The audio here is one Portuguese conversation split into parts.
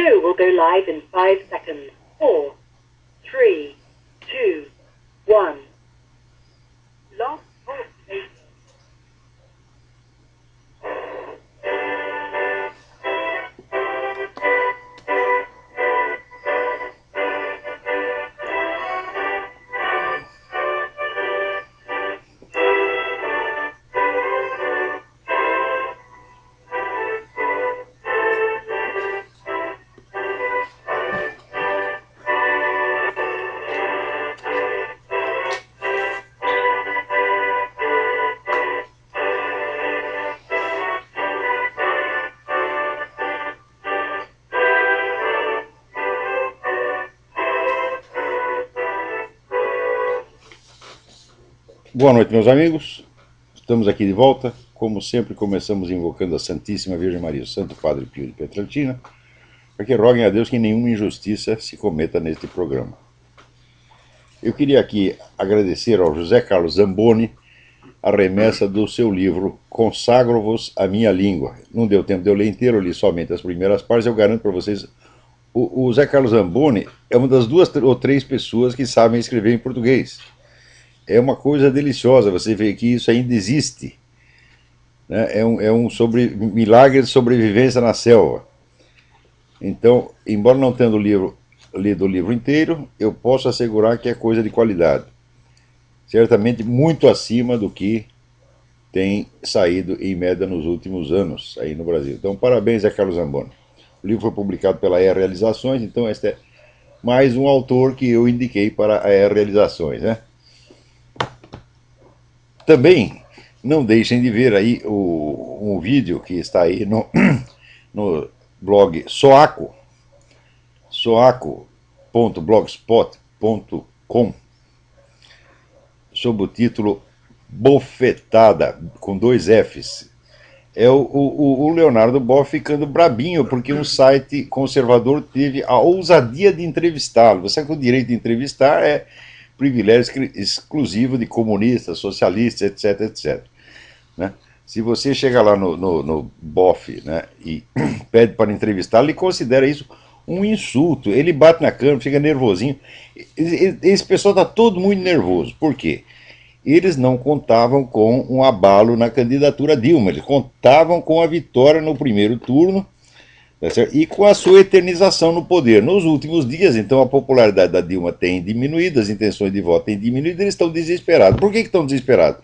show will go live in 5 seconds. 4, 3, 2, 1. Lost of data. Boa noite, meus amigos. Estamos aqui de volta. Como sempre, começamos invocando a Santíssima Virgem Maria, o Santo Padre Pio de Pietrelcina, para que roguem a Deus que nenhuma injustiça se cometa neste programa. Eu queria aqui agradecer ao José Carlos Zamboni a remessa do seu livro Consagro-vos a Minha Língua. Não deu tempo de eu ler inteiro, eu li somente as primeiras partes. Eu garanto para vocês, o José Carlos Zamboni é uma das 2 ou 3 pessoas que sabem escrever em português. É uma coisa deliciosa você ver que isso ainda existe, né? É um milagre de sobrevivência na selva. Então, embora não tendo lido o livro inteiro, eu posso assegurar que é coisa de qualidade. Certamente muito acima do que tem saído em média nos últimos anos aí no Brasil. Então, parabéns a Carlos Zamboni. O livro foi publicado pela ER Realizações, então este é mais um autor que eu indiquei para a ER Realizações, né? Também não deixem de ver aí um vídeo que está aí no blog soaco.blogspot.com, sob o título Bofetada, com 2 Fs. É o Leonardo Boff ficando brabinho porque um site conservador teve a ousadia de entrevistá-lo. Você sabe que o direito de entrevistar é privilégio exclusivo de comunistas, socialistas, etc, etc. Né? Se você chega lá no Boff, né, e pede para entrevistá-lo, ele considera isso um insulto. Ele bate na câmera, fica nervosinho. Esse pessoal está todo muito nervoso. Por quê? Eles não contavam com um abalo na candidatura Dilma. Eles contavam com a vitória no primeiro turno, e com a sua eternização no poder. Nos últimos dias, então, a popularidade da Dilma tem diminuído, as intenções de voto têm diminuído, eles estão desesperados. Por que estão desesperados?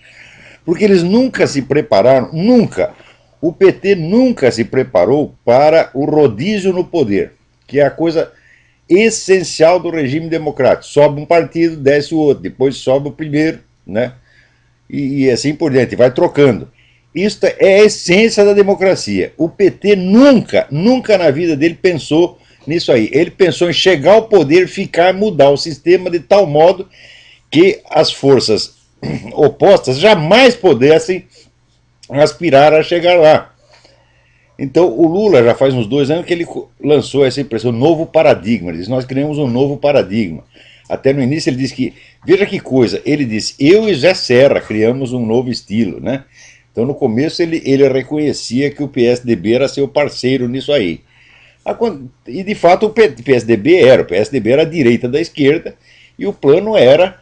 Porque eles nunca se prepararam, nunca. O PT nunca se preparou para o rodízio no poder, que é a coisa essencial do regime democrático. Sobe um partido, desce o outro, depois sobe o primeiro, né? E assim por diante, vai trocando. Isto é a essência da democracia. O PT nunca na vida dele pensou nisso aí. Ele pensou em chegar ao poder, ficar, mudar o sistema de tal modo que as forças opostas jamais pudessem aspirar a chegar lá. Então o Lula já faz uns 2 anos que ele lançou essa impressão, novo paradigma. Ele diz, nós criamos um novo paradigma. Até no início ele disse que, veja que coisa, ele disse, eu e Zé Serra criamos um novo estilo, né? Então, no começo, ele reconhecia que o PSDB era seu parceiro nisso aí. E, de fato, o PSDB era a direita da esquerda, e o plano era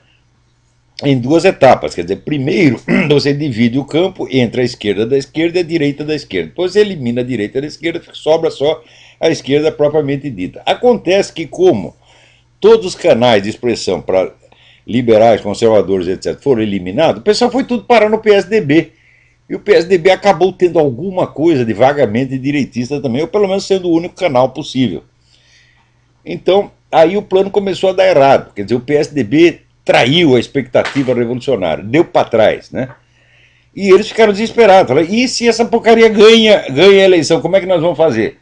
em 2 etapas. Quer dizer, primeiro, você divide o campo entre a esquerda da esquerda e a direita da esquerda. Depois, você elimina a direita da esquerda, sobra só a esquerda propriamente dita. Acontece que, como todos os canais de expressão para liberais, conservadores, etc., foram eliminados, o pessoal foi tudo parar no PSDB. E o PSDB acabou tendo alguma coisa de vagamente direitista também, ou pelo menos sendo o único canal possível. Então, aí o plano começou a dar errado. Quer dizer, o PSDB traiu a expectativa revolucionária, deu para trás, né? E eles ficaram desesperados. Falaram, e se essa porcaria ganha a eleição, como é que nós vamos fazer?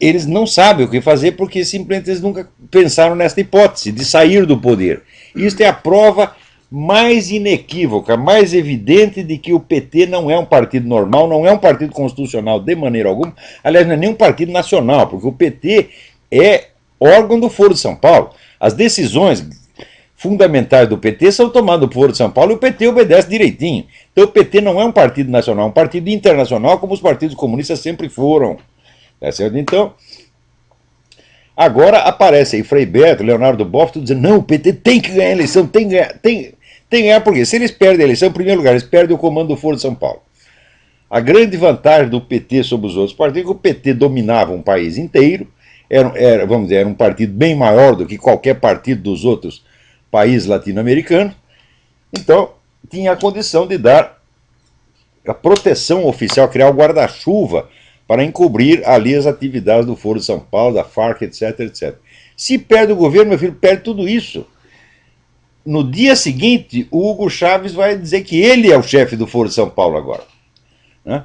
Eles não sabem o que fazer porque simplesmente eles nunca pensaram nessa hipótese de sair do poder. Isso é a prova mais inequívoca, mais evidente de que o PT não é um partido normal, não é um partido constitucional de maneira alguma, aliás, não é nem um partido nacional, porque o PT é órgão do Foro de São Paulo. As decisões fundamentais do PT são tomadas no Foro de São Paulo e o PT obedece direitinho. Então o PT não é um partido nacional, é um partido internacional, como os partidos comunistas sempre foram. Tá certo? Então, Agora aparece aí Frei Beto, Leonardo Boff, tudo dizendo, não, o PT tem que ganhar a eleição, tem que ganhar, tem que ganhar, porque se eles perdem a eleição, em primeiro lugar, eles perdem o comando do Foro de São Paulo. A grande vantagem do PT sobre os outros partidos é que o PT dominava um país inteiro, vamos dizer, era um partido bem maior do que qualquer partido dos outros países latino-americanos, então tinha a condição de dar a proteção oficial, criar o guarda-chuva para encobrir ali as atividades do Foro de São Paulo, da Farc, etc, etc. Se perde o governo, meu filho, perde tudo isso. No dia seguinte, o Hugo Chávez vai dizer que ele é o chefe do Foro de São Paulo agora. Né?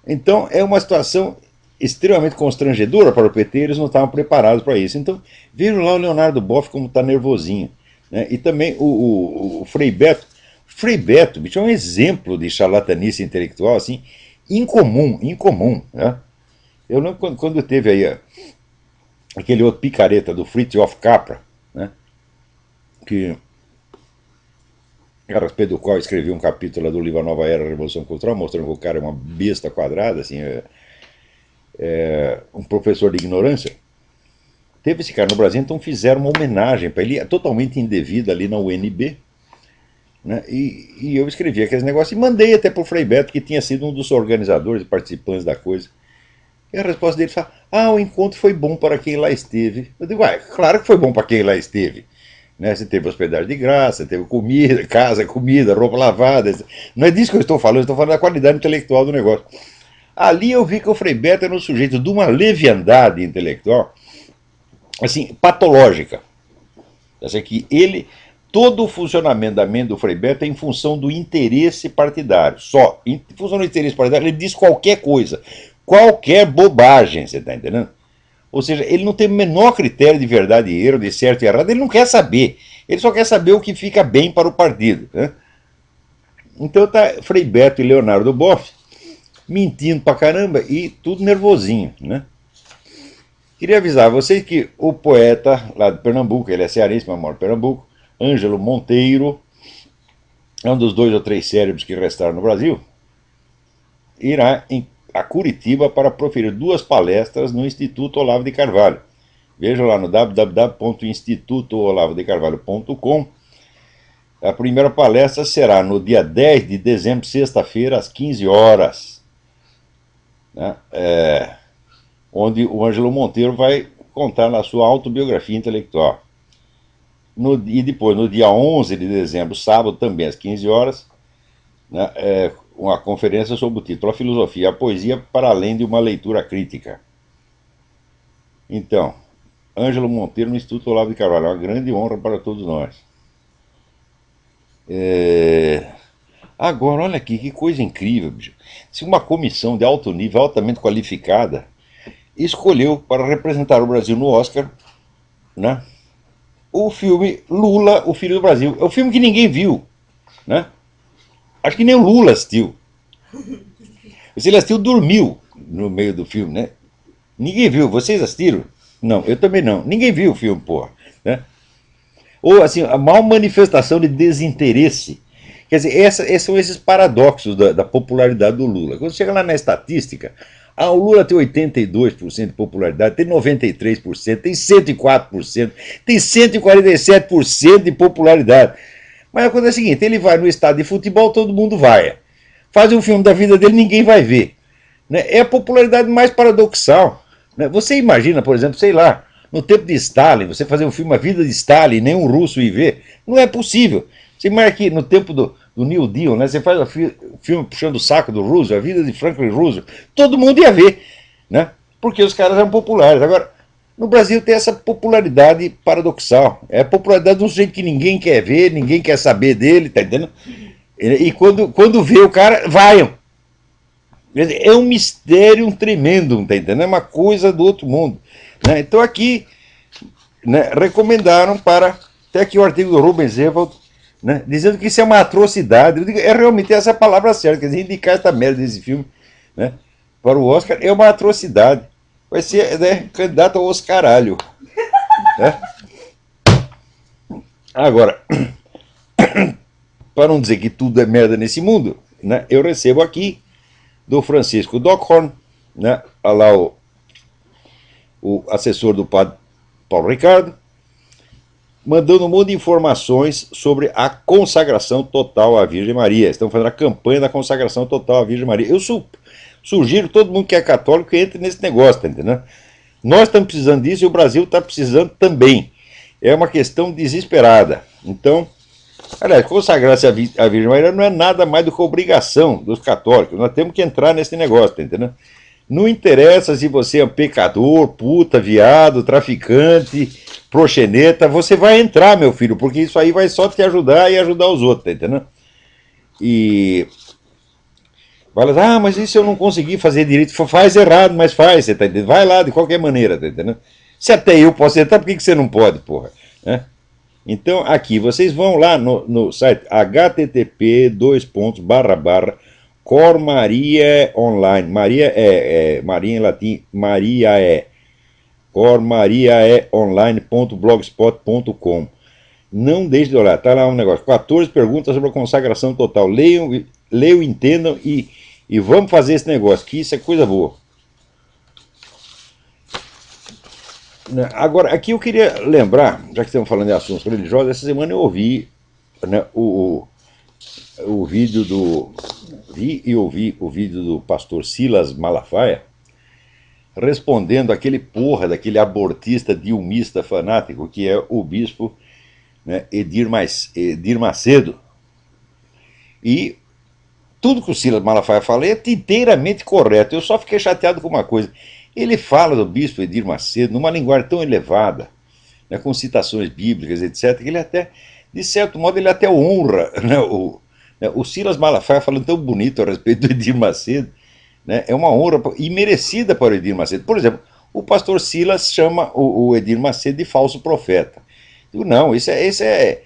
Então é uma situação extremamente constrangedora para o PT, eles não estavam preparados para isso. Então vejam lá o Leonardo Boff como está nervosinho. Né? E também o Frei Beto. Frei Beto, bicho, é um exemplo de charlatanice intelectual assim, incomum. Né? Eu lembro quando teve aí aquele outro picareta do Fritjof Capra, né? Que a respeito do qual escrevi um capítulo do livro A Nova Era, a Revolução Cultural, mostrando que o cara é uma besta quadrada, assim, um professor de ignorância. Teve esse cara no Brasil, então fizeram uma homenagem para ele, totalmente indevida ali na UNB, né? E eu escrevi aqueles negócios e mandei até para o Frei Beto, que tinha sido um dos organizadores e participantes da coisa. E a resposta dele foi: o encontro foi bom para quem lá esteve. Eu digo, claro que foi bom para quem lá esteve. Né? Você teve hospedagem de graça, teve comida, casa, comida, roupa lavada. Não é disso que eu estou falando da qualidade intelectual do negócio. Ali eu vi que o Frei Beto era um sujeito de uma leviandade intelectual, assim, patológica. Que ele, todo o funcionamento da mente do Frei Beto é em função do interesse partidário. Só. Em função do interesse partidário, ele diz qualquer coisa. Qualquer bobagem, você está entendendo? Ou seja, ele não tem o menor critério de verdade e erro, de certo e errado, ele não quer saber. Ele só quer saber o que fica bem para o partido. Né? Então tá Frei Beto e Leonardo Boff mentindo pra caramba e tudo nervosinho. Né? Queria avisar vocês que o poeta lá de Pernambuco, ele é cearense, mas mora em Pernambuco, Ângelo Monteiro, é um dos 2 ou 3 cérebros que restaram no Brasil, irá a Curitiba para proferir 2 palestras no Instituto Olavo de Carvalho. Veja lá no www.institutoolavodecarvalho.com. A primeira palestra será no dia 10 de dezembro, sexta-feira, às 15 horas. Né? Onde o Ângelo Monteiro vai contar na sua autobiografia intelectual. E depois, no dia 11 de dezembro, sábado, também às 15 horas, né, uma conferência sob o título A Filosofia e a Poesia para além de uma leitura crítica. Então, Ângelo Monteiro no Instituto Olavo de Carvalho, é uma grande honra para todos nós. Agora, olha aqui, que coisa incrível, bicho. Se uma comissão de alto nível, altamente qualificada, escolheu para representar o Brasil no Oscar, né, o filme Lula, o Filho do Brasil. É um filme que ninguém viu, né? Acho que nem o Lula assistiu. Se ele assistiu, dormiu no meio do filme, né? Ninguém viu. Vocês assistiram? Não, eu também não. Ninguém viu o filme, porra. Né? Ou, assim, a maior manifestação de desinteresse. Quer dizer, são esses paradoxos da popularidade do Lula. Quando chega lá na estatística, o Lula tem 82% de popularidade, tem 93%, tem 104%, tem 147% de popularidade. Mas a coisa é a seguinte, ele vai no estádio de futebol, todo mundo vai. Faz um filme da vida dele, ninguém vai ver. Né? É a popularidade mais paradoxal. Né? Você imagina, por exemplo, sei lá, no tempo de Stalin, você fazer um filme A Vida de Stalin, nenhum russo ir ver, não é possível. Você imagina que no tempo do New Deal, né, você faz o filme puxando o saco do Roosevelt, A Vida de Franklin Roosevelt, todo mundo ia ver, né? Porque os caras eram populares. Agora, no Brasil tem essa popularidade paradoxal. É a popularidade de um sujeito que ninguém quer ver, ninguém quer saber dele, tá entendendo? E quando vê o cara, vaiam. É um mistério tremendo, tá entendendo? É uma coisa do outro mundo. Né? Então aqui, né, recomendaram para, até aqui o artigo do Rubens Ewald, né, dizendo que isso é uma atrocidade. Eu digo, realmente essa palavra certa, quer dizer, indicar essa merda desse filme, né, para o Oscar é uma atrocidade. Vai ser, né, candidato ao Oscaralho. Né? Agora, para não dizer que tudo é merda nesse mundo, né, eu recebo aqui do Francisco Dockhorn, né, lá o assessor do padre Paulo Ricardo, mandando um monte de informações sobre a consagração total à Virgem Maria. Estão fazendo a campanha da consagração total à Virgem Maria. Eu sugiro todo mundo que é católico que entre nesse negócio, tá entendendo? Nós estamos precisando disso e o Brasil está precisando também. É uma questão desesperada. Então, aliás, consagrar-se à Virgem Maria não é nada mais do que obrigação dos católicos. Nós temos que entrar nesse negócio, tá entendendo? Não interessa se você é um pecador, puta, viado, traficante, proxeneta, você vai entrar, meu filho, porque isso aí vai só te ajudar e ajudar os outros, tá entendendo? E vai lá, mas isso eu não consegui fazer direito. Faz errado, mas faz, você tá entendendo? Vai lá de qualquer maneira, tá entendendo? Se até eu posso entrar, por que você não pode, porra? Né? Então, aqui, vocês vão lá no site http:// Maria Online. Maria é Maria em latim, Maria é cormariaeonline.blogspot.com. Não deixe de olhar, tá lá um negócio, 14 perguntas sobre a consagração total. Leiam, entendam e vamos fazer esse negócio, que isso é coisa boa. Agora, aqui eu queria lembrar, já que estamos falando de assuntos religiosos, essa semana eu ouvi, né, o vídeo do... ouvi o vídeo do pastor Silas Malafaia respondendo aquele porra daquele abortista dilmista fanático que é o bispo, né, Edir Macedo. E tudo que o Silas Malafaia fala é inteiramente correto. Eu só fiquei chateado com uma coisa. Ele fala do bispo Edir Macedo numa linguagem tão elevada, né, com citações bíblicas, etc., que ele até, de certo modo, ele até honra, né, o Silas Malafaia falando tão bonito a respeito do Edir Macedo, né, é uma honra imerecida para o Edir Macedo. Por exemplo, o pastor Silas chama o Edir Macedo de falso profeta. Eu digo, não, isso é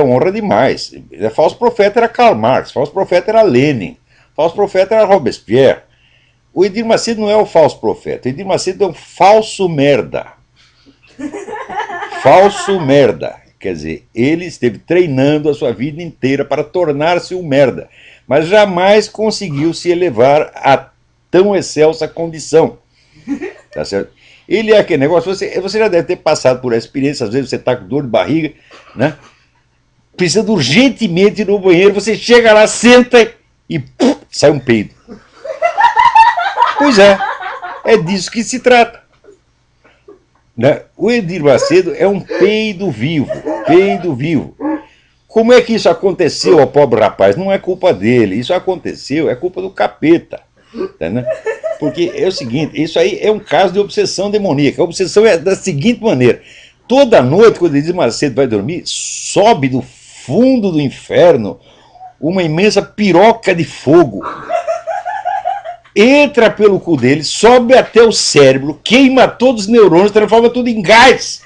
honra demais. Falso profeta era Karl Marx, falso profeta era Lenin, falso profeta era Robespierre. O Edir Macedo não é o falso profeta, o Edir Macedo é um falso merda. Falso merda. Quer dizer, ele esteve treinando a sua vida inteira para tornar-se um merda, mas jamais conseguiu se elevar a tão excelsa condição. Tá certo? Ele é aquele negócio, você já deve ter passado por essa experiência, às vezes você está com dor de barriga, né? Precisando urgentemente ir no banheiro, você chega lá, senta e sai um peido. Pois é disso que se trata. Né? O Edir Macedo é um peido vivo, peido vivo. Como é que isso aconteceu ao pobre rapaz? Não é culpa dele, isso aconteceu, é culpa do capeta. Tá, né? Porque é o seguinte, isso aí é um caso de obsessão demoníaca. A obsessão é da seguinte maneira: toda noite, quando Edir Macedo vai dormir, sobe do fundo do inferno uma imensa piroca de fogo. Entra pelo cu dele, sobe até o cérebro, queima todos os neurônios, transforma tudo em gás.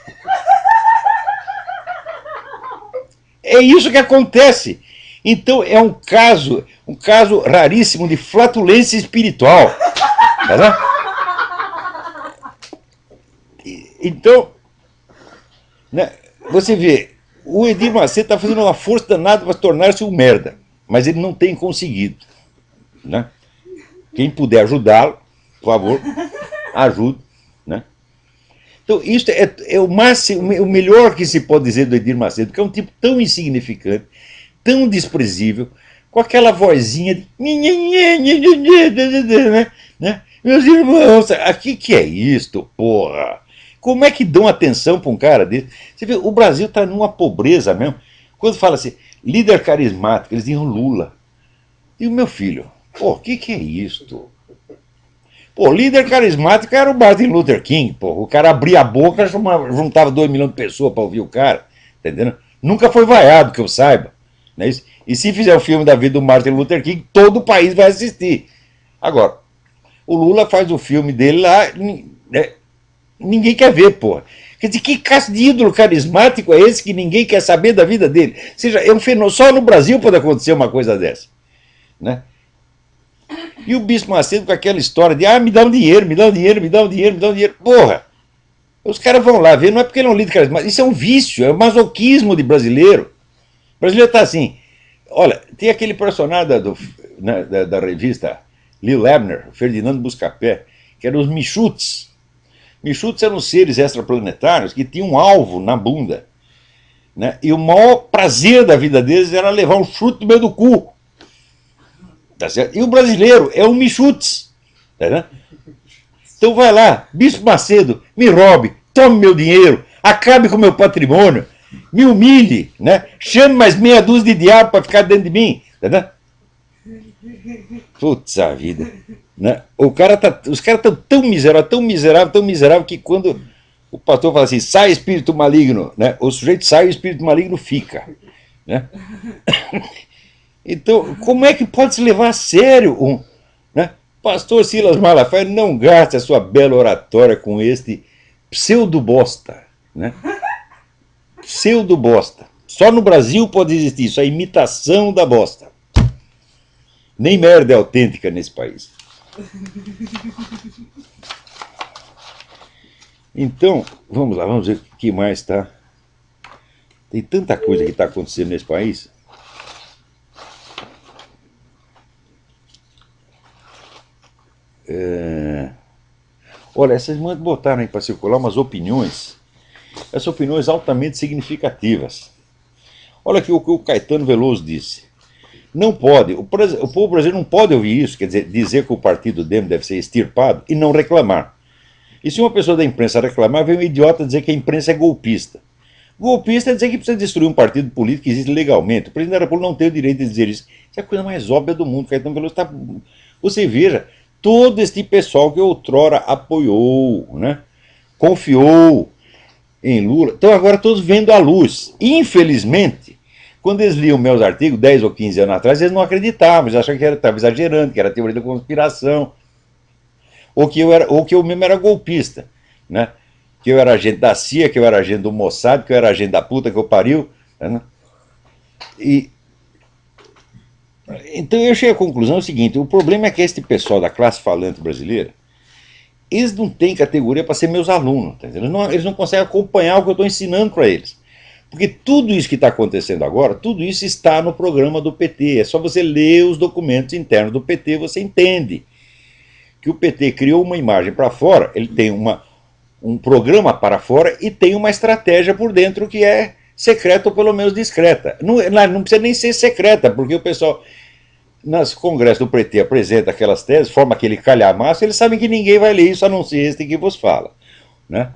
É isso que acontece. Então é um caso raríssimo de flatulência espiritual. Tá? Então, né, você vê, o Edir Macedo está fazendo uma força danada para tornar-se um merda, mas ele não tem conseguido. Né? Quem puder ajudá-lo, por favor, ajude. Né? Então, isso é o máximo, o melhor que se pode dizer do Edir Macedo, que é um tipo tão insignificante, tão desprezível, com aquela vozinha de... Né? Meus irmãos, aqui que é isto, porra? Como é que dão atenção para um cara desse? Você vê, o Brasil está numa pobreza mesmo. Quando fala assim, líder carismático, eles dizem Lula. E o meu filho, pô, o que é isto? Pô, líder carismático era o Martin Luther King, pô. O cara abria a boca, juntava 2 milhões de pessoas para ouvir o cara, entendeu? Nunca foi vaiado, que eu saiba. Não é isso? E se fizer o filme da vida do Martin Luther King, todo o país vai assistir. Agora, o Lula faz o filme dele lá, né? Ninguém quer ver, porra. Quer dizer, que caso de ídolo carismático é esse que ninguém quer saber da vida dele? Ou seja, é um fenômeno, só no Brasil pode acontecer uma coisa dessa. Né? E o Bispo Macedo com aquela história de, me dá um dinheiro, me dá um dinheiro, me dá um dinheiro, me dá um dinheiro. Porra! Os caras vão lá ver, não é porque ele é um líder carismático, isso é um vício, é um masoquismo de brasileiro. O brasileiro está assim, olha, tem aquele personagem da revista Lil Abner, Ferdinando Buscapé, que eram os Michutes. Michutos eram seres extraplanetários que tinham um alvo na bunda. Né? E o maior prazer da vida deles era levar um chute no meio do cu. Tá certo? E o brasileiro é um Michutes. Tá, então vai lá, Bispo Macedo, me roube, tome meu dinheiro, acabe com o meu patrimônio, me humilhe, né? Chame mais meia dúzia de diabo para ficar dentro de mim. Tá? Putz a vida. Né? Os caras estão tão miseráveis, tão miseráveis, tão miseráveis que quando o pastor fala assim, sai espírito maligno, né? O sujeito sai e o espírito maligno fica. Né? Então, como é que pode se levar a sério um... Né? Pastor Silas Malafaia, não gaste a sua bela oratória com este pseudo-bosta. Né? Pseudo-bosta. Só no Brasil pode existir isso, a imitação da bosta. Nem merda é autêntica nesse país. Então, vamos lá, vamos ver o que mais está. Tem tanta coisa que está acontecendo nesse país. Olha, essas mães botaram aí para circular umas opiniões, essas opiniões altamente significativas. Olha aqui o que o Caetano Veloso disse. Não pode, o povo brasileiro não pode ouvir isso, quer dizer que o partido DEM deve ser extirpado e não reclamar. E se uma pessoa da imprensa reclamar, vem um idiota dizer que a imprensa é golpista. Golpista é dizer que precisa destruir um partido político que existe legalmente. O presidente da República não tem o direito de dizer isso. Isso é a coisa mais óbvia do mundo. Caetano Veloso está... Você veja, todo este pessoal que outrora apoiou, né, confiou em Lula, estão agora todos vendo a luz. Infelizmente, quando eles liam meus artigos, 10 ou 15 anos atrás, eles não acreditavam, eles achavam que estava exagerando, que era teoria da conspiração, ou que eu mesmo era golpista, né? Que eu era agente da CIA, que eu era agente do Mossad, que eu era agente da puta que eu pariu. Né? Então eu cheguei à conclusão seguinte, o problema é que este pessoal da classe falante brasileira, eles não têm categoria para ser meus alunos, tá entendendo? Eles não conseguem acompanhar o que eu estou ensinando para eles. Porque tudo isso que está acontecendo agora, tudo isso está no programa do PT. É só você ler os documentos internos do PT, você entende que o PT criou uma imagem para fora, ele tem um programa para fora e tem uma estratégia por dentro que é secreta ou pelo menos discreta. Não precisa nem ser secreta, porque o pessoal, nos congressos do PT, apresenta aquelas teses, forma aquele calhamaço, eles sabem que ninguém vai ler isso a não ser este que vos fala. Né?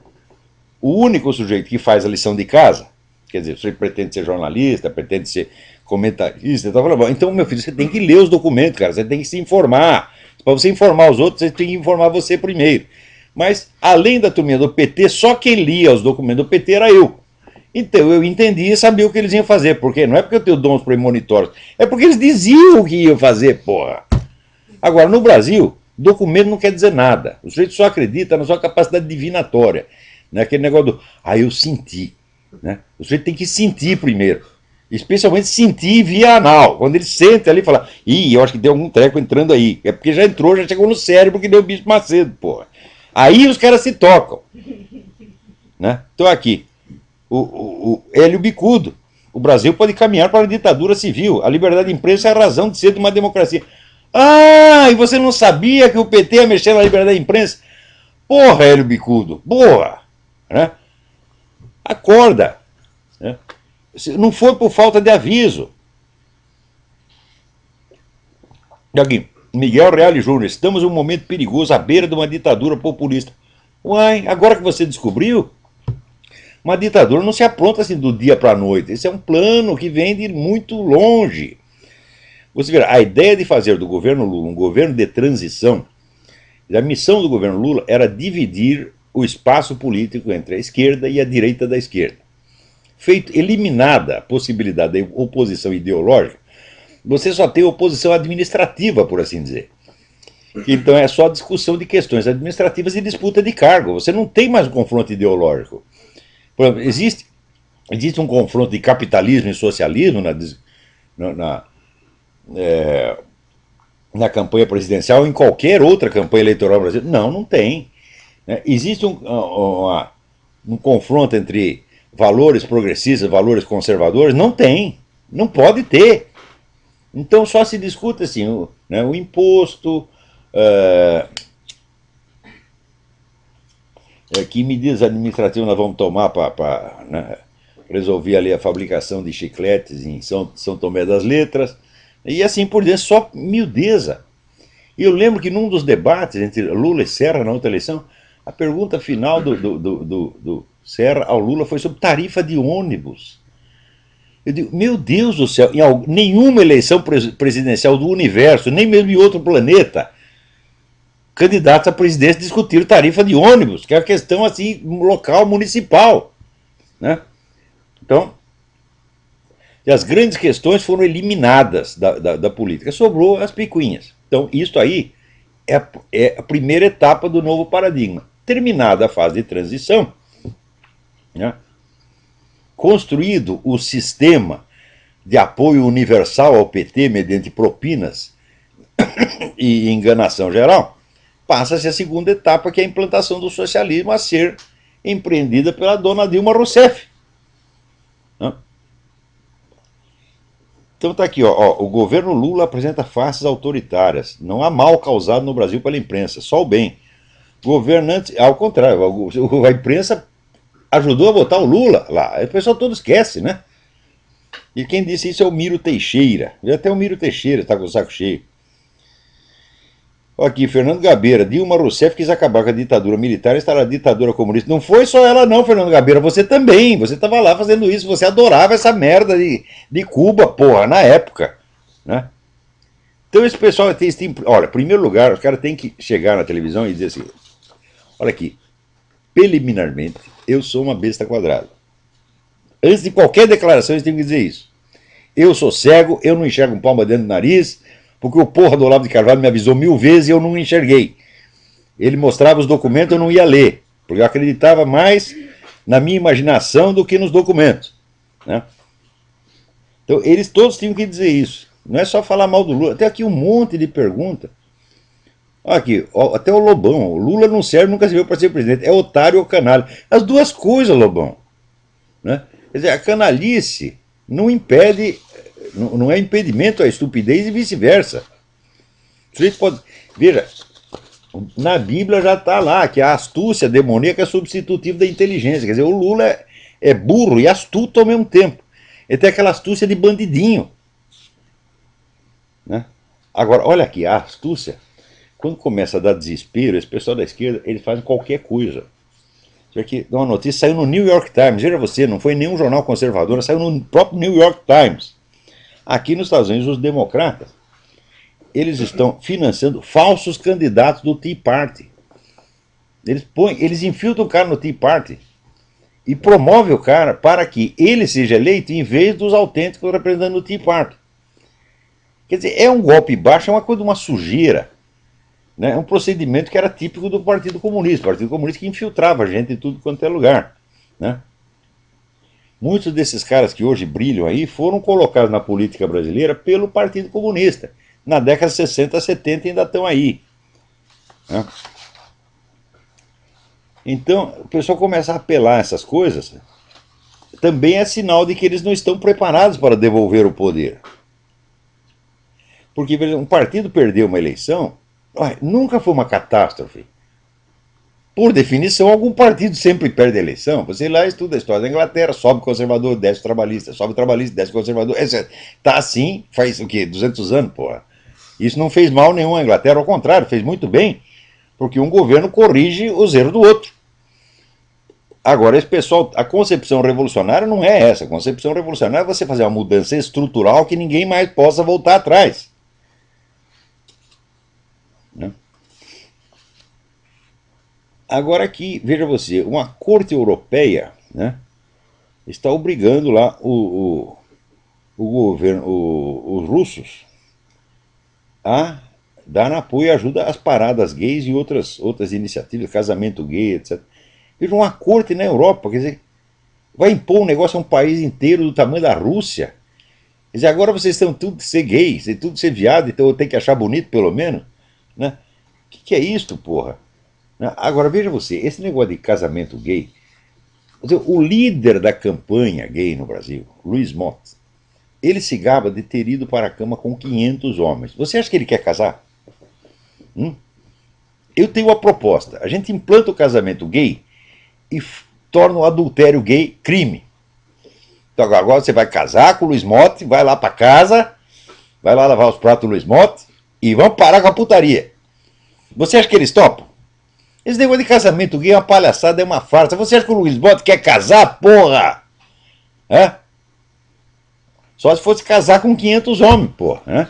O único sujeito que faz a lição de casa, quer dizer, você pretende ser jornalista, pretende ser comentarista, tá falando, então, meu filho, você tem que ler os documentos, cara, você tem que se informar. Para você informar os outros, você tem que informar você primeiro. Mas, além da turminha do PT, só quem lia os documentos do PT era eu. Então, eu entendia e sabia o que eles iam fazer. Porque não é porque eu tenho dons premonitórios, é porque eles diziam o que iam fazer, porra. Agora, no Brasil, documento não quer dizer nada. O sujeito só acredita na sua capacidade divinatória. Né? Aquele negócio do, eu senti. Né? O sujeito tem que sentir primeiro. Especialmente sentir via anal. Quando ele sente ali e fala, eu acho que deu algum treco entrando aí. É porque já entrou, já chegou no cérebro que deu o Bispo Macedo, porra. Aí os caras se tocam. Né? Então aqui, o Hélio Bicudo. O Brasil pode caminhar para a ditadura civil. A liberdade de imprensa é a razão de ser de uma democracia. E você não sabia que o PT ia mexer na liberdade de imprensa? Porra, Hélio Bicudo, porra. Né? Acorda. Né? Não foi por falta de aviso. E aqui, Miguel Reale Júnior, estamos em um momento perigoso à beira de uma ditadura populista. Uai, agora que você descobriu, uma ditadura não se apronta assim do dia para a noite. Esse é um plano que vem de muito longe. Você vê, a ideia de fazer do governo Lula um governo de transição, a missão do governo Lula era dividir o espaço político entre a esquerda e a direita da esquerda. Eliminada a possibilidade da oposição ideológica, você só tem oposição administrativa, por assim dizer. Então é só discussão de questões administrativas e disputa de cargo. Você não tem mais um confronto ideológico. Por exemplo, existe um confronto de capitalismo e socialismo na campanha presidencial ou em qualquer outra campanha eleitoral brasileira? Não tem. Existe um confronto entre valores progressistas, valores conservadores? Não tem. Não pode ter. Então só se discute assim, o imposto, Que medidas administrativas nós vamos tomar para, né, resolver ali a fabricação de chicletes em São Tomé das Letras, e assim por diante, só miudeza. E eu lembro que num dos debates entre Lula e Serra na outra eleição, a pergunta final do Serra ao Lula foi sobre tarifa de ônibus. Eu digo, meu Deus do céu, nenhuma eleição presidencial do universo, nem mesmo em outro planeta, candidatos a presidência discutiram tarifa de ônibus, que é uma questão assim, local, municipal. Né? Então, as grandes questões foram eliminadas da política, sobrou as picuinhas. Então, isso aí é a primeira etapa do novo paradigma. Terminada a fase de transição, né, construído o sistema de apoio universal ao PT mediante propinas e enganação geral, passa-se a segunda etapa, que é a implantação do socialismo a ser empreendida pela dona Dilma Rousseff. Né? Então está aqui, o governo Lula apresenta faces autoritárias. Não há mal causado no Brasil pela imprensa, só o bem. Governantes, ao contrário, a imprensa ajudou a botar o Lula lá. O pessoal todo esquece, né? E quem disse isso é o Miro Teixeira. Até o Miro Teixeira está com o saco cheio. Aqui, Fernando Gabeira, Dilma Rousseff quis acabar com a ditadura militar e instalar a ditadura comunista. Não foi só ela não, Fernando Gabeira, você também. Você estava lá fazendo isso, você adorava essa merda de Cuba, porra, na época. Né? Então esse pessoal tem... Olha, em primeiro lugar, os caras têm que chegar na televisão e dizer assim, olha aqui, preliminarmente, eu sou uma besta quadrada. Antes de qualquer declaração, eles têm que dizer isso. Eu sou cego, eu não enxergo um palmo dentro do nariz, porque o porra do Olavo de Carvalho me avisou 1000 vezes e eu não enxerguei. Ele mostrava os documentos, eu não ia ler, porque eu acreditava mais na minha imaginação do que nos documentos. Né? Então, eles todos tinham que dizer isso. Não é só falar mal do Lula. Tem aqui um monte de pergunta. Aqui, até o Lobão. O Lula não serve, nunca serviu para ser presidente. É otário ou canalha. As duas coisas, Lobão. Né? Quer dizer, a canalice não impede, não é impedimento à estupidez e vice-versa. Veja, na Bíblia já está lá que a astúcia demoníaca é substitutivo da inteligência. Quer dizer, o Lula é burro e astuto ao mesmo tempo. Ele tem aquela astúcia de bandidinho. Né? Agora, olha aqui, a astúcia, quando começa a dar desespero, esse pessoal da esquerda, eles fazem qualquer coisa. Aqui, uma notícia saiu no New York Times, veja você, não foi nenhum jornal conservador, saiu no próprio New York Times. Aqui nos Estados Unidos, os democratas, eles estão financiando falsos candidatos do Tea Party. Eles infiltram o cara no Tea Party e promovem o cara para que ele seja eleito em vez dos autênticos representantes do Tea Party. Quer dizer, é um golpe baixo, é uma coisa de uma sujeira. É um procedimento que era típico do Partido Comunista. O Partido Comunista que infiltrava gente em tudo quanto é lugar. Né? Muitos desses caras que hoje brilham aí foram colocados na política brasileira pelo Partido Comunista. Na década de 60, 70 ainda estão aí. Né? Então, o pessoal começa a apelar a essas coisas, também é sinal de que eles não estão preparados para devolver o poder. Porque um partido perdeu uma eleição, nunca foi uma catástrofe. Por definição, algum partido sempre perde a eleição. Você lá estuda a história da Inglaterra, sobe conservador, desce trabalhista, sobe trabalhista, desce conservador, etc. Tá assim, faz o quê? 200 anos, porra. Isso não fez mal nenhum à Inglaterra, ao contrário, fez muito bem, porque um governo corrige os erros do outro. Agora, esse pessoal, a concepção revolucionária não é essa. A concepção revolucionária é você fazer uma mudança estrutural que ninguém mais possa voltar atrás. Né? Agora aqui, veja você, uma corte europeia, né, está obrigando lá o governo, os russos a dar apoio e ajuda às paradas gays e outras iniciativas, casamento gay, etc. Veja, uma corte na Europa, quer dizer, vai impor um negócio a um país inteiro do tamanho da Rússia. Quer dizer, agora vocês estão tudo de ser gays, tudo de ser viado, então eu tenho que achar bonito pelo menos. Né? O que é isto, porra? Agora veja você, esse negócio de casamento gay, o líder da campanha gay no Brasil, Luiz Mott, ele se gaba de ter ido para a cama com 500 homens. Você acha que ele quer casar? Eu tenho uma proposta, a gente implanta o casamento gay e torna o adultério gay crime. Então agora você vai casar com o Luiz Motti, vai lá para casa, vai lá lavar os pratos do Luiz Motti e vamos parar com a putaria. Você acha que eles topam? Esse negócio de casamento gay é uma palhaçada, é uma farsa. Você acha que o Luiz Motti quer casar, porra? É? Só se fosse casar com 500 homens, porra. É?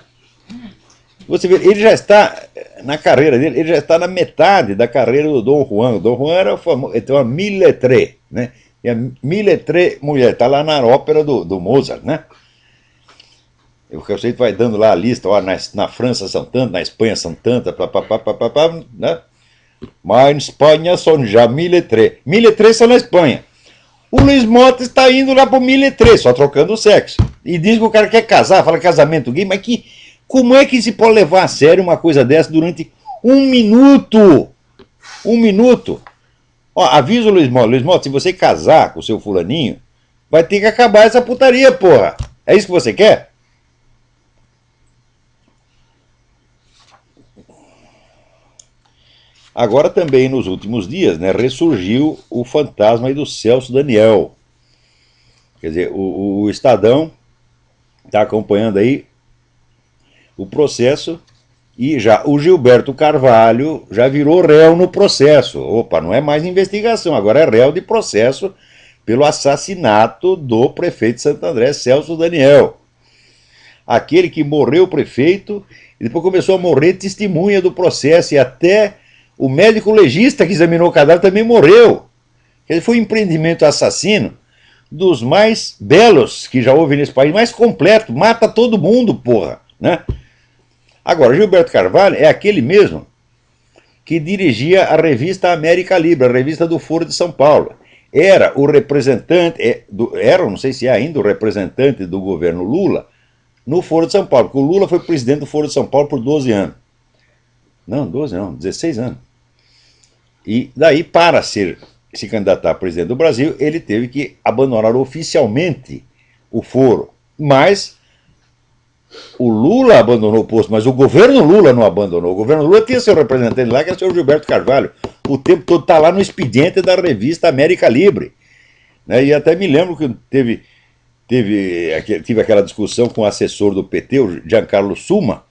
Você vê, ele já está, na carreira dele, ele já está na metade da carreira do Dom Juan. O Dom Juan era o famoso, ele tem uma mille lettré, né? E a mille lettré mulher, está lá na ópera do Mozart, né? O Cacete vai dando lá a lista, ó, na França são tantas, na Espanha são tantas, né? Mas em Espanha são já mille lettré. Mille lettré são na Espanha. O Luiz Motta está indo lá pro mille lettré, só trocando o sexo. E diz que o cara quer casar, fala casamento gay, mas como é que se pode levar a sério uma coisa dessa durante 1 minuto? 1 minuto. Ó, avisa o Luiz Motta, se você casar com o seu fulaninho, vai ter que acabar essa putaria, porra. É isso que você quer? Agora também, nos últimos dias, né, ressurgiu o fantasma aí do Celso Daniel. Quer dizer, o Estadão está acompanhando aí o processo e já o Gilberto Carvalho já virou réu no processo. Opa, não é mais investigação, agora é réu de processo pelo assassinato do prefeito de Santo André, Celso Daniel. Aquele que morreu prefeito e depois começou a morrer testemunha do processo e até o médico legista que examinou o cadáver também morreu. Ele foi um empreendimento assassino dos mais belos que já houve nesse país, mais completo, mata todo mundo, porra, né? Agora, Gilberto Carvalho é aquele mesmo que dirigia a revista América Livre, a revista do Foro de São Paulo. Era o representante, não sei se é ainda o representante do governo Lula no Foro de São Paulo, porque o Lula foi presidente do Foro de São Paulo por 12 anos. Não, 12 não, 16 anos. E daí, para se candidatar a presidente do Brasil, ele teve que abandonar oficialmente o foro. Mas o Lula abandonou o posto, mas o governo Lula não abandonou. O governo Lula tinha seu representante lá, que é o senhor Gilberto Carvalho. O tempo todo está lá no expediente da revista América Livre. Né? E até me lembro que tive aquela discussão com o assessor do PT, o Giancarlo Summa.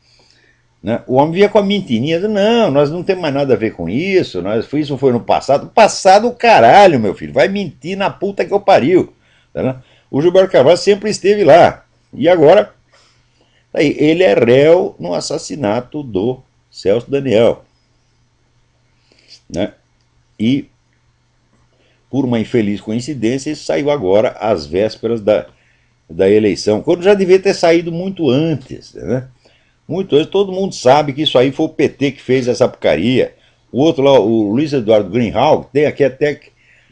Né? O homem via com a mentirinha, não, nós não temos mais nada a ver com isso, isso foi no passado. Passado o caralho, meu filho, vai mentir na puta que eu pariu. Tá, o Gilberto Carvalho sempre esteve lá. E agora, aí, ele é réu no assassinato do Celso Daniel. Né? E, por uma infeliz coincidência, isso saiu agora às vésperas da eleição, quando já devia ter saído muito antes, né? Muito antes, todo mundo sabe que isso aí foi o PT que fez essa porcaria. O outro lá, o Luiz Eduardo Greenhalgh, tem aqui até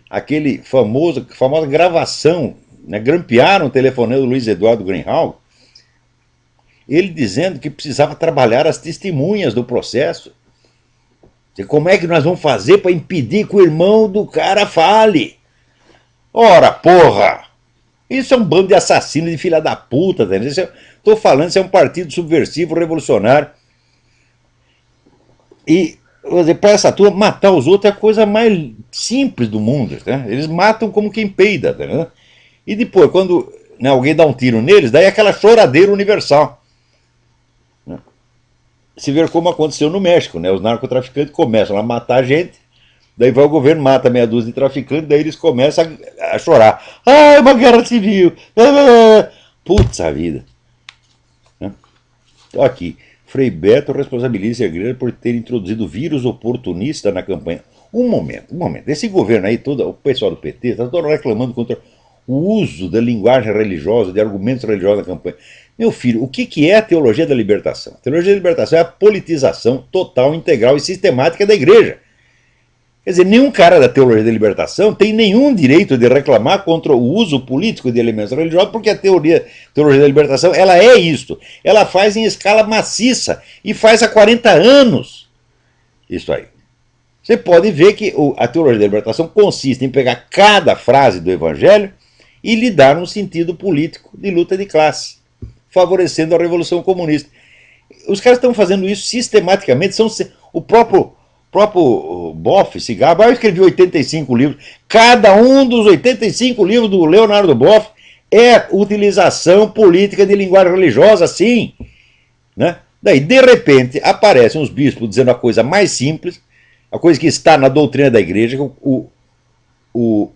aquele famosa gravação, né? Grampearam o telefonema do Luiz Eduardo Greenhalgh, ele dizendo que precisava trabalhar as testemunhas do processo. Como é que nós vamos fazer para impedir que o irmão do cara fale? Ora, porra! Isso é um bando de assassinos, de filha da puta, tá? Estou falando, isso é um partido subversivo, revolucionário. E, para essa turma, matar os outros é a coisa mais simples do mundo. Tá? Eles matam como quem peida. Tá? E depois, quando alguém dá um tiro neles, daí é aquela choradeira universal. Né? Se ver como aconteceu no México, né? Os narcotraficantes começam a matar gente, daí vai o governo, mata meia dúzia de traficantes, daí eles começam a chorar. Ah, é uma guerra civil. Putz a vida. Então aqui, Frei Beto responsabiliza a igreja por ter introduzido vírus oportunista na campanha. Um momento. Esse governo aí, o pessoal do PT, está todo reclamando contra o uso da linguagem religiosa, de argumentos religiosos na campanha. Meu filho, o que é a teologia da libertação? A teologia da libertação é a politização total, integral e sistemática da igreja. Quer dizer, nenhum cara da teologia da libertação tem nenhum direito de reclamar contra o uso político de elementos religiosos, porque a teologia da libertação, ela é isto. Ela faz em escala maciça e faz há 40 anos isso aí. Você pode ver que a teologia da libertação consiste em pegar cada frase do evangelho e lhe dar um sentido político de luta de classe, favorecendo a revolução comunista. Os caras estão fazendo isso sistematicamente, o próprio próprio Boff se gaba, eu escrevi 85 livros. Cada um dos 85 livros do Leonardo Boff é utilização política de linguagem religiosa, sim. Né? Daí, de repente, aparecem os bispos dizendo a coisa mais simples, a coisa que está na doutrina da igreja, que o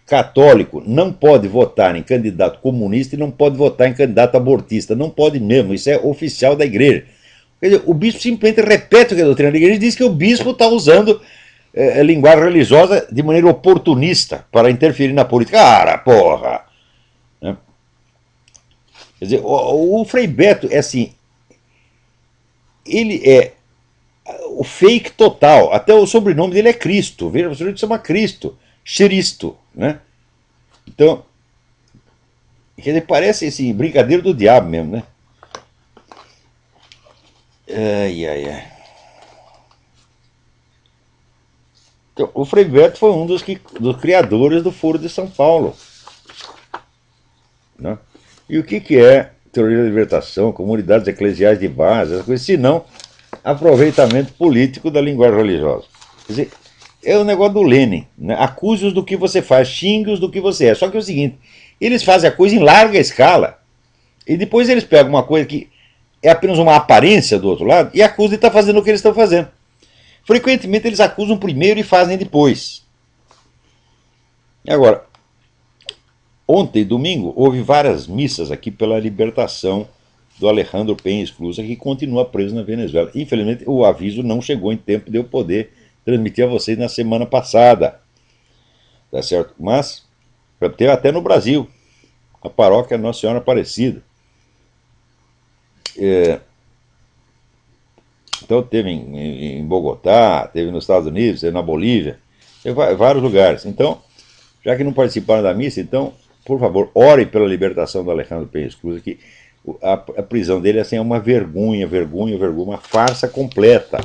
católico não pode votar em candidato comunista e não pode votar em candidato abortista. Não pode mesmo, isso é oficial da igreja. Quer dizer, o bispo simplesmente repete o que a doutrina da igreja diz, que o bispo está usando linguagem religiosa de maneira oportunista para interferir na política. Cara, porra! Né? Quer dizer, o Frei Beto é assim, ele é o fake total, até o sobrenome dele é Cristo, veja, o sobrenome se chama Cristo, Xeristo, né? Então, quer dizer, parece assim, brincadeira do diabo mesmo, né? Ai, ai, ai. Então, o Frei Beto foi um dos criadores do Foro de São Paulo. Né? E o que é teoria da libertação, comunidades eclesiais de base, essas coisas, se não aproveitamento político da linguagem religiosa? Quer dizer, é o negócio do Lenin, né? Acuse-os do que você faz, xingue-os do que você é. Só que é o seguinte, eles fazem a coisa em larga escala, e depois eles pegam uma coisa que é apenas uma aparência do outro lado, e acusam de estar fazendo o que eles estão fazendo. Frequentemente eles acusam primeiro e fazem depois. Agora, ontem, domingo, houve várias missas aqui pela libertação do Alejandro Penha Esclusa, que continua preso na Venezuela. Infelizmente, o aviso não chegou em tempo de eu poder transmitir a vocês na semana passada. Tá certo? Mas, teve até no Brasil, a paróquia Nossa Senhora Aparecida. Então teve em Bogotá, teve nos Estados Unidos, teve na Bolívia, teve vários lugares. Então, já que não participaram da missa, então, por favor, orem pela libertação do Alejandro Penha Esclusa, que a prisão dele assim, é uma vergonha, uma farsa completa.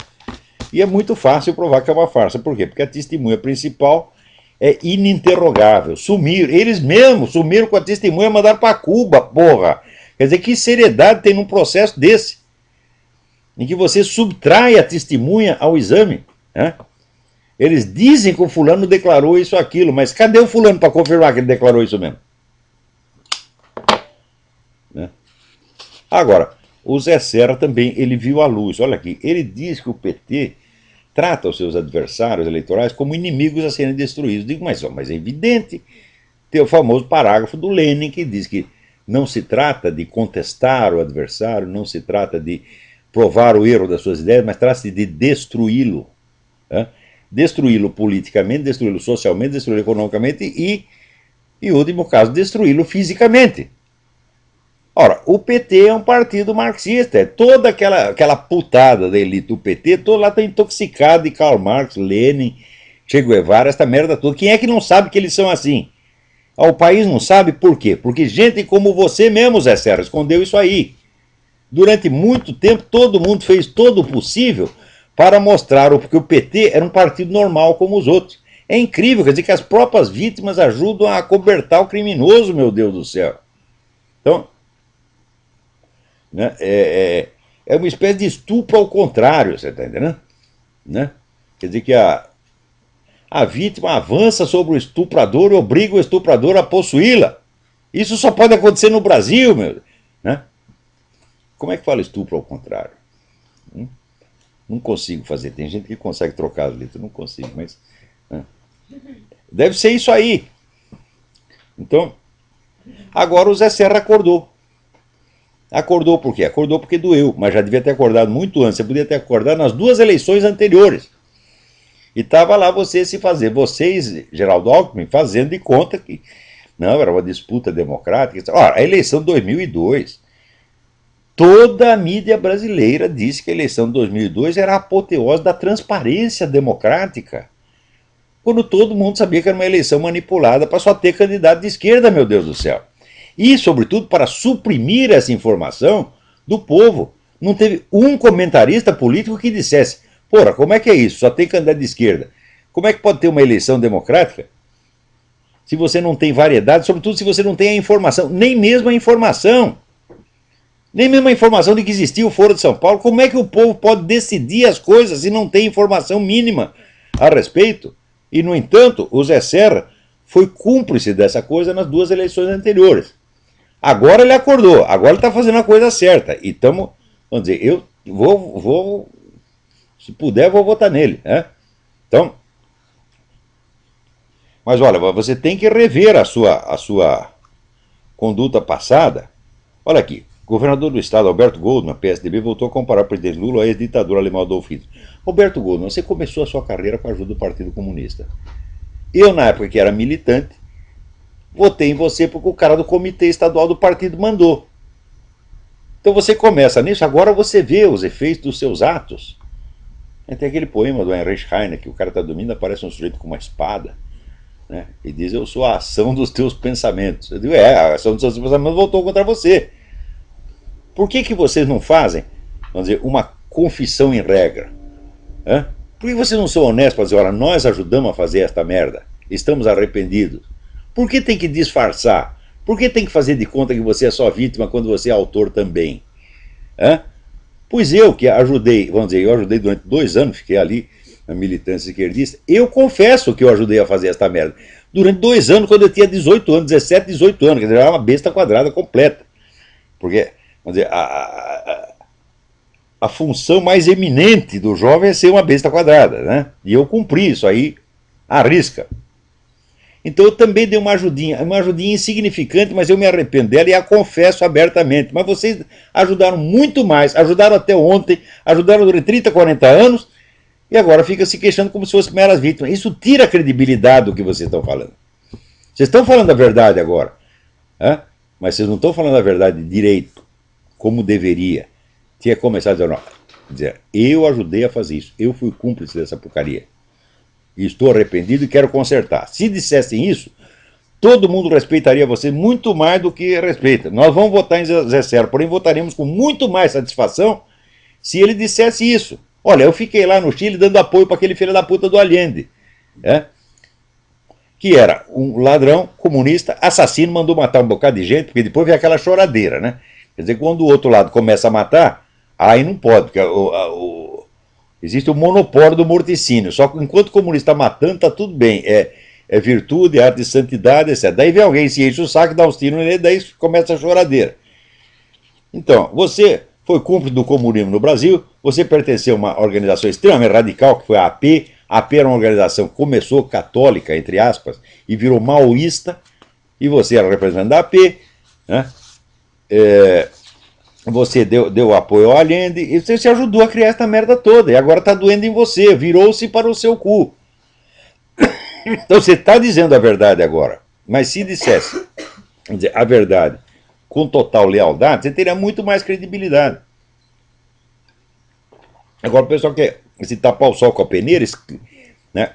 E é muito fácil provar que é uma farsa. Por quê? Porque a testemunha principal é ininterrogável. Sumiram, eles mesmos sumiram com a testemunha e mandaram para Cuba, porra. Quer dizer, que seriedade tem num processo desse, em que você subtrai a testemunha ao exame, né? Eles dizem que o fulano declarou isso ou aquilo, mas cadê o fulano para confirmar que ele declarou isso mesmo? Né? Agora, o Zé Serra também, ele viu a luz. Olha aqui, ele diz que o PT trata os seus adversários eleitorais como inimigos a serem destruídos. Digo, mas é evidente. Tem o famoso parágrafo do Lenin que diz que não se trata de contestar o adversário, não se trata de provar o erro das suas ideias, mas trata-se de destruí-lo. Né? Destruí-lo politicamente, destruí-lo socialmente, destruí-lo economicamente e, em último caso, destruí-lo fisicamente. Ora, o PT é um partido marxista, é toda aquela putada da elite do PT, toda lá está intoxicada de Karl Marx, Lenin, Che Guevara, essa merda toda. Quem é que não sabe que eles são assim? O país não sabe por quê? Porque gente como você mesmo, Zé Serra, escondeu isso aí. Durante muito tempo, todo mundo fez todo o possível para mostrar que o PT era um partido normal como os outros. É incrível, quer dizer que as próprias vítimas ajudam a acobertar o criminoso, meu Deus do céu. Então, né, é uma espécie de estupro ao contrário, você está entendendo? Né? Quer dizer que a vítima avança sobre o estuprador e obriga o estuprador a possuí-la. Isso só pode acontecer no Brasil, meu. Né? Como é que fala estupro ao contrário? Não consigo fazer. Tem gente que consegue trocar as letras, não consigo, mas... Né? Deve ser isso aí. Então, agora o Zé Serra acordou. Acordou por quê? Acordou porque doeu, mas já devia ter acordado muito antes. Você podia ter acordado nas duas eleições anteriores. E estava lá vocês, Geraldo Alckmin, fazendo de conta que não, era uma disputa democrática. Ora, a eleição de 2002, toda a mídia brasileira disse que a eleição de 2002 era a apoteose da transparência democrática. Quando todo mundo sabia que era uma eleição manipulada para só ter candidato de esquerda, meu Deus do céu. E, sobretudo, para suprimir essa informação do povo. Não teve um comentarista político que dissesse: porra, como é que é isso? Só tem candidato de esquerda. Como é que pode ter uma eleição democrática se você não tem variedade, sobretudo se você não tem a informação, nem mesmo a informação. nem mesmo a informação de que existia o Foro de São Paulo. Como é que o povo pode decidir as coisas se não tem informação mínima a respeito? E, no entanto, o Zé Serra foi cúmplice dessa coisa nas 2 eleições anteriores. Agora ele acordou, agora ele está fazendo a coisa certa. E estamos, vamos dizer, eu vou, se puder, vou votar nele. Né? Então, mas olha, você tem que rever a sua conduta passada. Olha aqui, o governador do estado, Alberto Goldman, PSDB, voltou a comparar o presidente Lula ao ex-ditador alemão Adolf Hitler. Roberto Goldman, você começou a sua carreira com a ajuda do Partido Comunista. Eu, na época que era militante, votei em você porque o cara do comitê estadual do partido mandou. Então você começa nisso, agora você vê os efeitos dos seus atos. Tem aquele poema do Heinrich Heine, que o cara está dormindo, aparece um sujeito com uma espada, né, e diz: eu sou a ação dos teus pensamentos. Eu digo: a ação dos teus pensamentos voltou contra você. Por que vocês não fazem, vamos dizer, uma confissão em regra? Por que vocês não são honestos para dizer: olha, nós ajudamos a fazer esta merda, estamos arrependidos? Por que tem que disfarçar? Por que tem que fazer de conta que você é só vítima quando você é autor também? Pois eu que ajudei, vamos dizer, eu ajudei durante 2 anos, fiquei ali na militância esquerdista, eu confesso que eu ajudei a fazer esta merda. Durante 2 anos, quando eu tinha 18 anos, 17, 18 anos, quer dizer, eu era uma besta quadrada completa. Porque, vamos dizer, a função mais eminente do jovem é ser uma besta quadrada, né? E eu cumpri isso aí à risca. Então eu também dei uma ajudinha insignificante, mas eu me arrependo dela e a confesso abertamente. Mas vocês ajudaram muito mais, ajudaram até ontem, ajudaram durante 30, 40 anos, e agora fica se queixando como se fossem meras vítimas. Isso tira a credibilidade do que vocês estão falando. Vocês estão falando a verdade agora, mas vocês não estão falando a verdade direito, como deveria. Tinha que começar a dizer: não, eu ajudei a fazer isso, eu fui cúmplice dessa porcaria. E estou arrependido e quero consertar. Se dissessem isso, todo mundo respeitaria você muito mais do que respeita. Nós vamos votar em Zé Serra, porém votaremos com muito mais satisfação se ele dissesse isso. Olha, eu fiquei lá no Chile dando apoio para aquele filho da puta do Allende, que era um ladrão, comunista, assassino, mandou matar um bocado de gente, porque depois veio aquela choradeira, né? Quer dizer, quando o outro lado começa a matar, aí não pode, porque existe o monopólio do morticínio. Só que enquanto o comunista está matando, está tudo bem. É virtude, é arte de santidade, etc. Daí vem alguém, se enche o saco, dá uns tiros nele, daí começa a choradeira. Então, você foi cúmplice do comunismo no Brasil, você pertenceu a uma organização extremamente radical, que foi a AP. A AP era uma organização que começou católica, entre aspas, e virou maoísta, e você era representante da AP, né? Você deu apoio ao Allende, e você se ajudou a criar essa merda toda, e agora está doendo em você, virou-se para o seu cu. Então você está dizendo a verdade agora, mas se dissesse a verdade com total lealdade, você teria muito mais credibilidade. Agora o pessoal quer se tapar o sol com a peneira, né,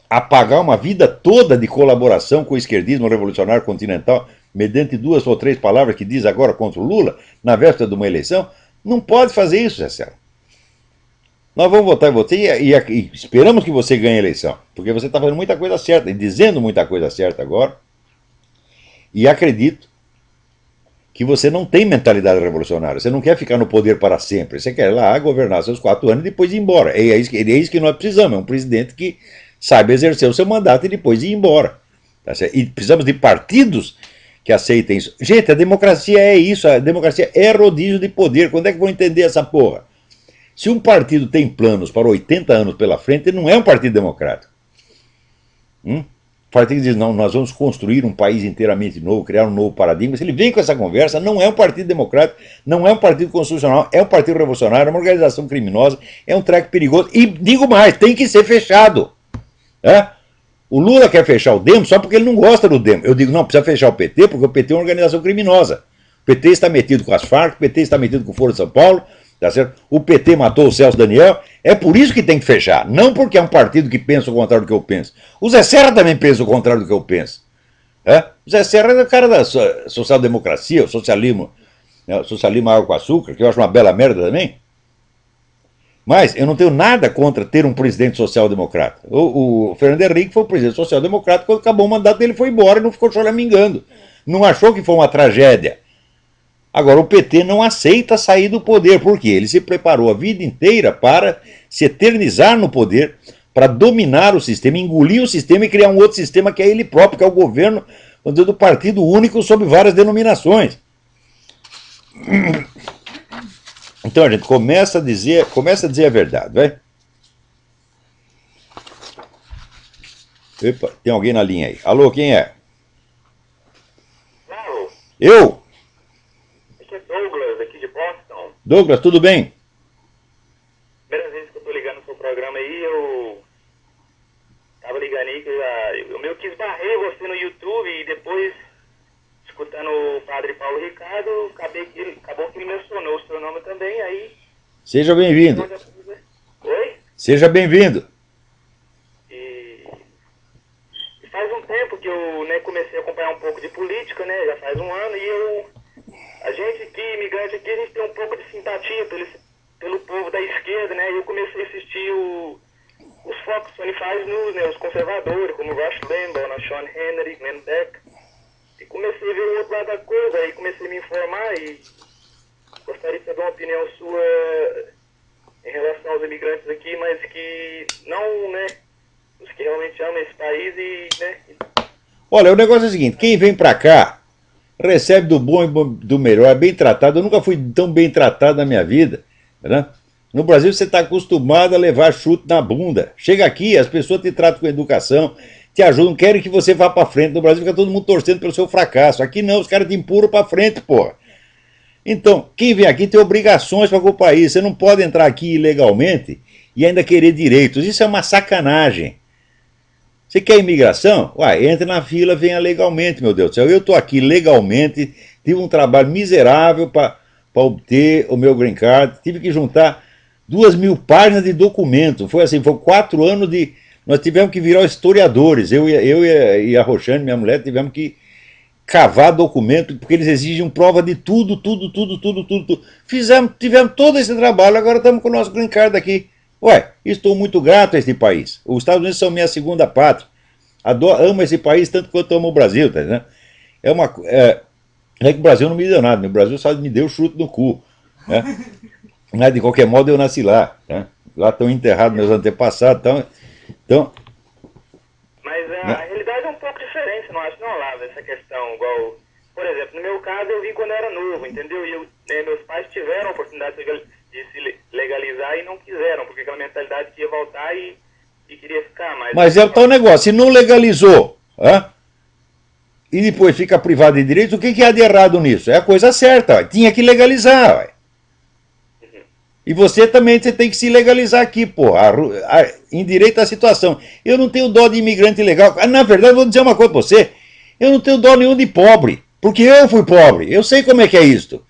apagar uma vida toda de colaboração com o esquerdismo revolucionário continental, mediante 2 ou 3 palavras que diz agora contra o Lula, na véspera de uma eleição. Não pode fazer isso, Zé Serra. Nós vamos votar em você e esperamos que você ganhe a eleição, porque você está fazendo muita coisa certa e dizendo muita coisa certa agora, e acredito que você não tem mentalidade revolucionária, você não quer ficar no poder para sempre, você quer ir lá governar seus 4 anos e depois ir embora. É isso que nós precisamos, é um presidente que saiba exercer o seu mandato e depois ir embora. Tá certo? E precisamos de partidos que aceitem isso. Gente, a democracia é isso, a democracia é rodízio de poder. Quando é que vão entender essa porra? Se um partido tem planos para 80 anos pela frente, ele não é um partido democrático. O partido que diz: não, nós vamos construir um país inteiramente novo, criar um novo paradigma. Se ele vem com essa conversa, não é um partido democrático, não é um partido constitucional, é um partido revolucionário, é uma organização criminosa, é um treco perigoso. E digo mais, tem que ser fechado. O Lula quer fechar o Demo só porque ele não gosta do Demo. Eu digo: não, precisa fechar o PT, porque o PT é uma organização criminosa. O PT está metido com as Farc, o PT está metido com o Foro de São Paulo, tá certo? O PT matou o Celso Daniel. É por isso que tem que fechar, não porque é um partido que pensa o contrário do que eu penso. O Zé Serra também pensa o contrário do que eu penso. O Zé Serra é o cara da social-democracia, o socialismo, né? O socialismo água com açúcar, que eu acho uma bela merda também. Mas eu não tenho nada contra ter um presidente social-democrata. O Fernando Henrique foi o presidente social-democrata, quando acabou o mandato dele foi embora e não ficou choramingando. Não achou que foi uma tragédia Agora, o PT não aceita sair do poder, porque ele se preparou a vida inteira para se eternizar no poder, para dominar o sistema, engolir o sistema e criar um outro sistema que é ele próprio, que é o governo do partido único sob várias denominações. Então a gente começa a dizer a verdade, vai? Epa, tem alguém na linha aí. Alô, quem é? Alô, Eu? aqui é Douglas, aqui de Boston. Douglas, tudo bem? Primeira vez que eu tô ligando no seu programa aí, eu tava ligando aí, que eu meio que esbarrei você no YouTube e depois, escutando o padre Paulo Ricardo, acabou que ele mencionou o seu nome também, aí... Seja bem-vindo. Oi? Seja bem-vindo. E faz um tempo que eu, né, comecei a acompanhar um pouco de política, né, já faz um ano, e a gente aqui, imigrante aqui, a gente tem um pouco de simpatia pelo povo da esquerda, né, e eu comecei a assistir os Fox 25 News, né, os conservadores, como Rush Limbaugh, Sean Hannity, Glenn Beck, e comecei a ver o outro lado da coisa, aí comecei a me informar e gostaria de saber uma opinião sua em relação aos imigrantes aqui, mas que não, né, os que realmente amam esse país e, né... Olha, o negócio é o seguinte, quem vem pra cá recebe do bom e do melhor, é bem tratado. Eu nunca fui tão bem tratado na minha vida, né? No Brasil você está acostumado a levar chute na bunda. Chega aqui, as pessoas te tratam com educação, te ajudam, querem que você vá para frente. No Brasil fica todo mundo torcendo pelo seu fracasso. Aqui não, os caras te empurram para frente, porra. Então, quem vem aqui tem obrigações para o país. Você não pode entrar aqui ilegalmente e ainda querer direitos. Isso é uma sacanagem. Você quer imigração? Uai, entre na fila, venha legalmente, meu Deus do céu. Eu estou aqui legalmente, tive um trabalho miserável para obter o meu green card, tive que juntar 2.000 páginas de documento. Foi assim, foi 4 anos de... Nós tivemos que virar historiadores. Eu e a Roxane, minha mulher, tivemos que cavar documento, porque eles exigem prova de tudo. Tivemos todo esse trabalho, agora estamos com o nosso green card aqui. Ué, estou muito grato a este país. Os Estados Unidos são minha segunda pátria. Amo esse país tanto quanto amo o Brasil, tá entendendo? É que o Brasil não me deu nada, o Brasil só me deu chute no cu. Né? Mas, de qualquer modo, eu nasci lá. Né? Lá estão enterrados meus antepassados. Então, Mas a realidade é um pouco diferente, não acho, não, Olavo, essa questão. Igual, por exemplo, no meu caso, eu vim quando eu era novo, entendeu? E meus pais tiveram a oportunidade de se legalizar e não quiseram, porque aquela mentalidade que ia voltar e queria ficar. Mas é o tal negócio, se não legalizou, e depois fica privado de direitos, o que há de errado nisso? É a coisa certa, tinha que legalizar. Ué. E você também tem que se legalizar aqui, pô, endireita a situação. Eu não tenho dó de imigrante ilegal. Na verdade, eu vou dizer uma coisa pra você, eu não tenho dó nenhum de pobre, porque eu fui pobre, eu sei como é que é isto.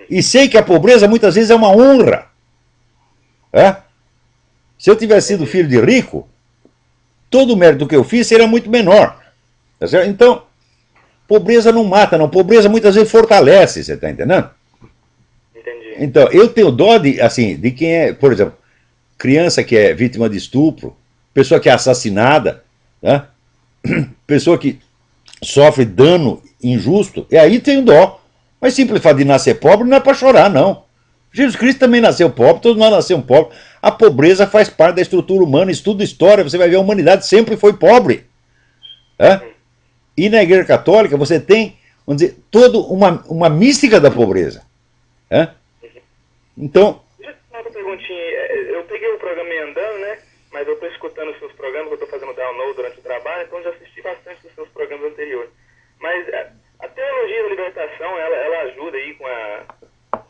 E sei que a pobreza muitas vezes é uma honra. Se eu tivesse sido filho de rico, todo o mérito que eu fiz seria muito menor. Tá certo? Então, pobreza não mata, não. Pobreza muitas vezes fortalece, você está entendendo? Entendi. Então, eu tenho dó de quem é, por exemplo, criança que é vítima de estupro, pessoa que é assassinada, né? Pessoa que sofre dano injusto, e aí tenho dó. Mas simples fato de nascer pobre não é para chorar, não. Jesus Cristo também nasceu pobre, todos nós nascemos pobres. A pobreza faz parte da estrutura humana, estuda história, você vai ver a humanidade sempre foi pobre. E na Igreja Católica você tem, vamos dizer, toda uma mística da pobreza. Então... Deixa eu te fazer uma perguntinha. Eu peguei o programa meio andando, né? Mas eu estou escutando os seus programas, eu estou fazendo download durante o trabalho, então já assisti bastante dos seus programas anteriores. Mas a teologia da libertação, ela ajuda aí com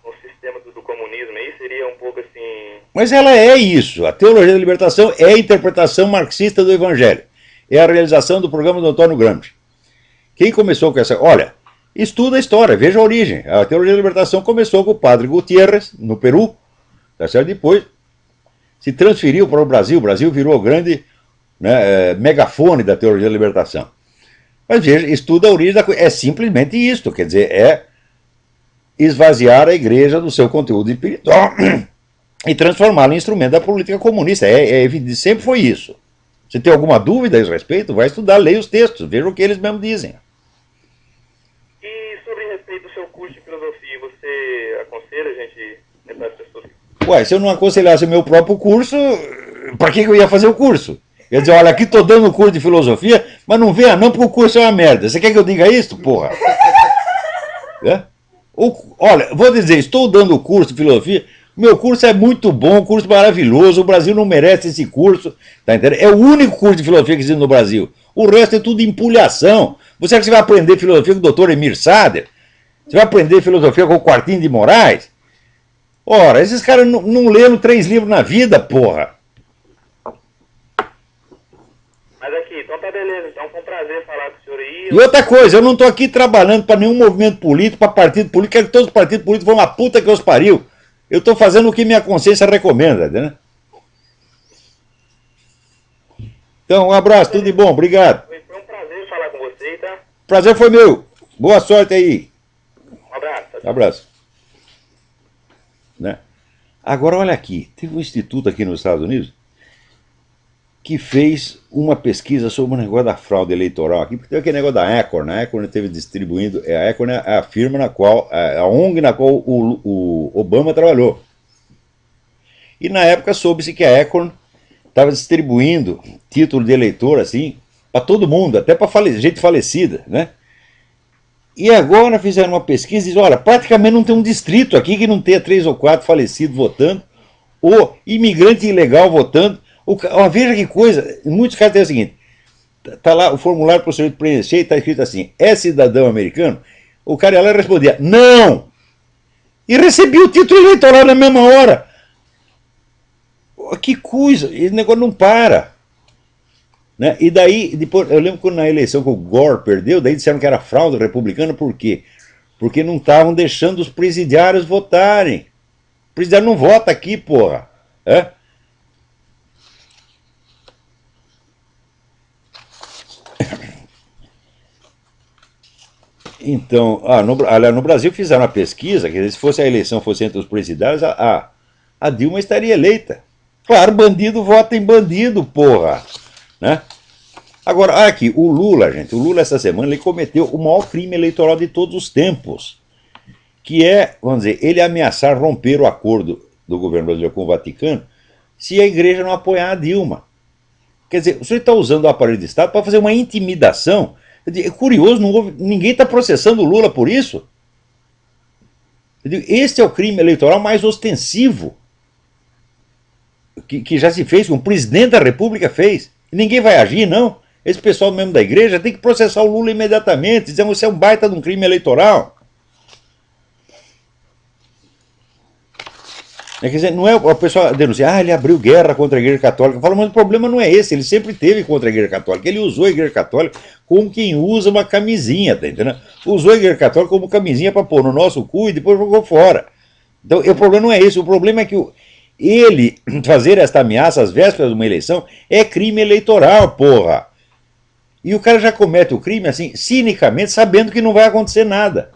o sistema do comunismo aí? Seria um pouco assim... Mas ela é isso. A teologia da libertação é a interpretação marxista do Evangelho. É a realização do programa do Antônio Gramsci. Quem começou com essa... Olha, estuda a história, veja a origem. A teologia da libertação começou com o padre Gutiérrez, no Peru, tá certo? Depois se transferiu para o Brasil. O Brasil virou o grande megafone da teologia da libertação. Mas veja, estuda a origem da coisa. É simplesmente isto, quer dizer, é esvaziar a igreja do seu conteúdo espiritual e transformá-la em instrumento da política comunista. Sempre foi isso. Se tem alguma dúvida a esse respeito, vai estudar, leia os textos, veja o que eles mesmos dizem. E sobre respeito ao seu curso de filosofia, você aconselha a gente para as pessoas? Ué, se eu não aconselhasse o meu próprio curso, para que eu ia fazer o curso? Quer dizer, olha, aqui estou dando curso de filosofia, mas não venha não, porque o curso é uma merda. Você quer que eu diga isso, porra? É? Olha, vou dizer, estou dando o curso de filosofia, meu curso é muito bom, curso maravilhoso, o Brasil não merece esse curso, tá entendendo? É o único curso de filosofia que existe no Brasil. O resto é tudo empulhação. Você acha que você vai aprender filosofia com o doutor Emir Sader? Você vai aprender filosofia com o Quartinho de Moraes? Ora, esses caras não leram 3 livros na vida, porra. Mas aqui, então tá beleza, então foi um prazer falar com o senhor aí. E outra coisa, eu não estou aqui trabalhando para nenhum movimento político, para partido político, quero que todos os partidos políticos vão uma puta que os pariu. Eu estou fazendo o que minha consciência recomenda, né? Então, um abraço, tudo de bom, obrigado. Foi um prazer falar com você, tá? Prazer foi meu. Boa sorte aí. Um abraço. Um abraço. Né? Agora, olha aqui, teve um instituto aqui nos Estados Unidos que fez uma pesquisa sobre o negócio da fraude eleitoral aqui, porque tem aquele negócio da Acorn, a Acorn teve distribuindo, a Acorn é a firma na qual, a ONG na qual o Obama trabalhou. E na época soube-se que a Acorn estava distribuindo título de eleitor assim, para todo mundo, até para gente falecida, né? E agora fizeram uma pesquisa e dizem, olha, praticamente não tem um distrito aqui que não tenha 3 ou 4 falecidos votando, ou imigrante ilegal votando. Veja que coisa, em muitos casos é o seguinte, está lá o formulário para o senhor preencher e está escrito assim, é cidadão americano? O cara ia lá e respondia, não! E recebia o título eleitoral na mesma hora. Que coisa, esse negócio não para. Né? E daí, depois, eu lembro quando na eleição que o Gore perdeu, daí disseram que era fraude republicana, por quê? Porque não estavam deixando os presidiários votarem. O presidiário não vota aqui, porra. É? Então, no Brasil fizeram uma pesquisa, que se fosse a eleição fosse entre os presidiários, a Dilma estaria eleita. Claro, bandido vota em bandido, porra. Né? Agora, olha aqui, o Lula, gente, o Lula essa semana ele cometeu o maior crime eleitoral de todos os tempos, que é, vamos dizer, ele ameaçar romper o acordo do governo brasileiro com o Vaticano se a igreja não apoiar a Dilma. Quer dizer, o senhor está usando o aparelho de Estado para fazer uma intimidação. É curioso, ninguém está processando o Lula por isso. Este é o crime eleitoral mais ostensivo que já se fez, que um presidente da República fez. E ninguém vai agir, não. Esse pessoal mesmo da igreja tem que processar o Lula imediatamente, dizendo que você é um baita de um crime eleitoral. Quer dizer, não é o pessoal denunciar, ele abriu guerra contra a Igreja Católica. Fala, mas o problema não é esse, ele sempre teve contra a Igreja Católica. Ele usou a Igreja Católica como quem usa uma camisinha, tá entendendo? Usou a Igreja Católica como camisinha para pôr no nosso cu e depois jogou fora. Então, o problema não é esse, o problema é que ele fazer esta ameaça às vésperas de uma eleição é crime eleitoral, porra. E o cara já comete o crime assim, cinicamente, sabendo que não vai acontecer nada.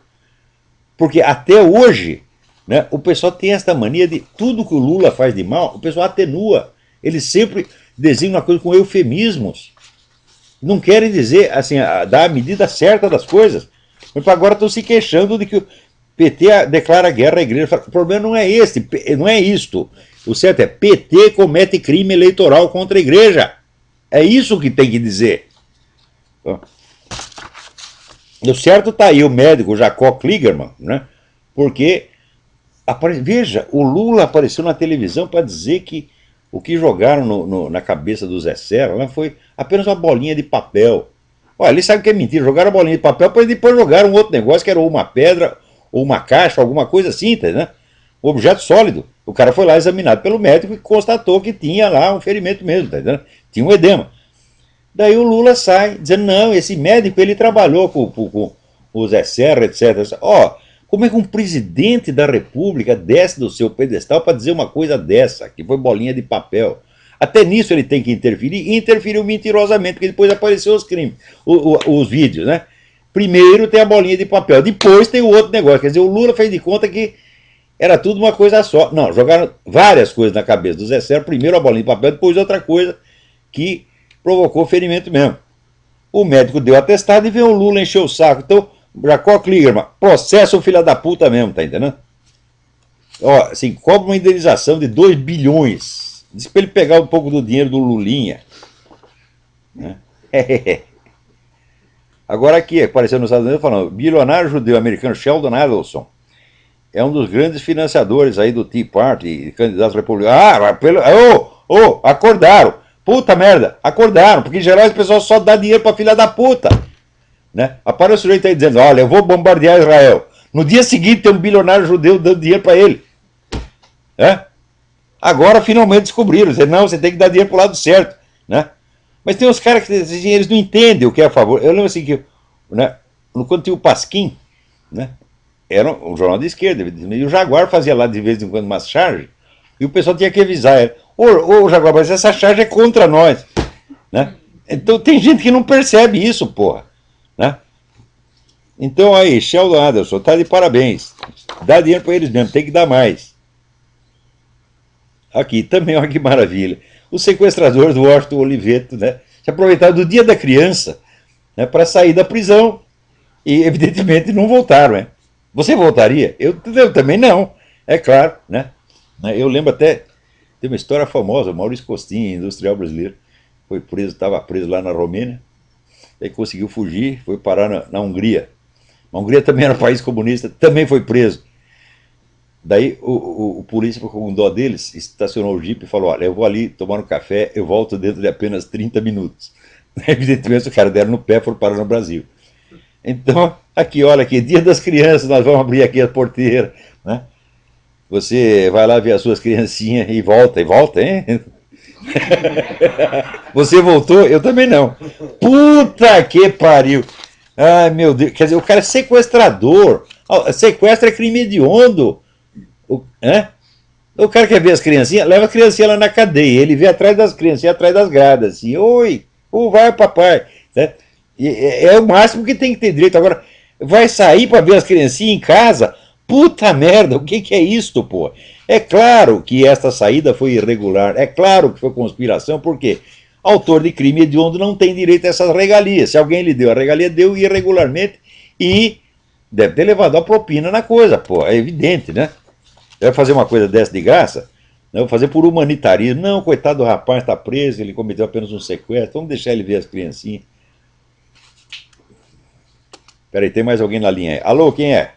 Porque até hoje, né, o pessoal tem esta mania de tudo que o Lula faz de mal, o pessoal atenua. Eles sempre designam a coisa com eufemismos. Não querem dizer, assim, dar a medida certa das coisas. Mas agora estão se queixando de que o PT declara guerra à igreja. O problema não é esse, não é isto. O certo é, PT comete crime eleitoral contra a igreja. É isso que tem que dizer. O certo está aí o médico Jacó Kligerman, né? Porque, veja, o Lula apareceu na televisão para dizer que o que jogaram na cabeça do Zé Serra foi apenas uma bolinha de papel. Olha, ele sabe que é mentira, jogaram a bolinha de papel, para depois jogaram um outro negócio que era ou uma pedra, ou uma caixa, alguma coisa assim, né? Um objeto sólido. O cara foi lá examinado pelo médico e constatou que tinha lá um ferimento mesmo, tá entendendo? Tinha um edema. Daí o Lula sai dizendo, não, esse médico ele trabalhou com o Zé Serra, etc. Como é que um presidente da República desce do seu pedestal para dizer uma coisa dessa, que foi bolinha de papel? Até nisso ele tem que interferir, e interferiu mentirosamente, porque depois apareceram os crimes, os vídeos, né? Primeiro tem a bolinha de papel, depois tem o outro negócio. Quer dizer, o Lula fez de conta que era tudo uma coisa só. Não, jogaram várias coisas na cabeça do Zé Serra, primeiro a bolinha de papel, depois outra coisa que provocou ferimento mesmo. O médico deu atestado e veio o Lula encher o saco. Então, Jacó Kligerman, processa o filho da puta mesmo, tá entendendo? Ó, assim, cobra uma indenização de 2 bilhões. Diz pra ele pegar um pouco do dinheiro do Lulinha. Né? Agora aqui, apareceu nos Estados Unidos falando, bilionário judeu americano Sheldon Adelson é um dos grandes financiadores aí do Tea Party, candidatos republicanos. Acordaram. Puta merda, acordaram, porque em geral esse pessoal só dá dinheiro pra filha da puta. Né? Aparece o sujeito aí dizendo, olha, eu vou bombardear Israel. No dia seguinte tem um bilionário judeu dando dinheiro pra ele. Né? Agora finalmente descobriram, dizendo, não, você tem que dar dinheiro pro lado certo. Né? Mas tem uns caras que eles não entendem o que é a favor. Eu lembro assim que, né, quando tinha o Pasquim, né, era um jornal de esquerda, e o Jaguar fazia lá de vez em quando umas charges, e o pessoal tinha que avisar ele, ô Jaguar, mas essa charge é contra nós. Né? Então tem gente que não percebe isso, porra. Né? Então aí, Sheldon Adelson, tá de parabéns. Dá dinheiro para eles mesmo, tem que dar mais. Aqui, também, olha que maravilha. Os sequestradores do Washington Oliveto, né, se aproveitaram do dia da criança, né, para sair da prisão e, evidentemente, não voltaram. Né? Você voltaria? Eu também não, é claro. Né? Eu lembro até, tem uma história famosa, Maurício Costin, industrial brasileiro, foi preso, estava preso lá na Romênia, aí conseguiu fugir, foi parar na Hungria. A Hungria também era um país comunista, também foi preso. Daí o polícia, com dó deles, estacionou o jipe e falou, olha, eu vou ali tomar um café, eu volto dentro de apenas 30 minutos. Evidentemente, os caras deram no pé e foram parar no Brasil. Então, aqui, olha aqui, Dia das Crianças, nós vamos abrir aqui a porteira. Né? Você vai lá ver as suas criancinhas e volta, hein? Você voltou? Eu também não. Puta que pariu! Ai, meu Deus, quer dizer, o cara é sequestrador. Sequestro é crime hediondo. O cara quer ver as criancinhas, leva a criancinha lá na cadeia, ele vê atrás das criancinhas, atrás das grades, assim, oi, vai papai. Né? É o máximo que tem que ter direito. Agora, vai sair para ver as criancinhas em casa? Puta merda, o que é isto, pô? É claro que esta saída foi irregular, é claro que foi conspiração, porque autor de crime hediondo não tem direito a essas regalias. Se alguém lhe deu a regalia, deu irregularmente e deve ter levado a propina na coisa, pô, é evidente, né? Vai fazer uma coisa dessa de graça? Não, vou fazer por humanitarismo. Não, coitado do rapaz, está preso, ele cometeu apenas um sequestro, vamos deixar ele ver as criancinhas. Espera aí, tem mais alguém na linha aí. Alô, quem é?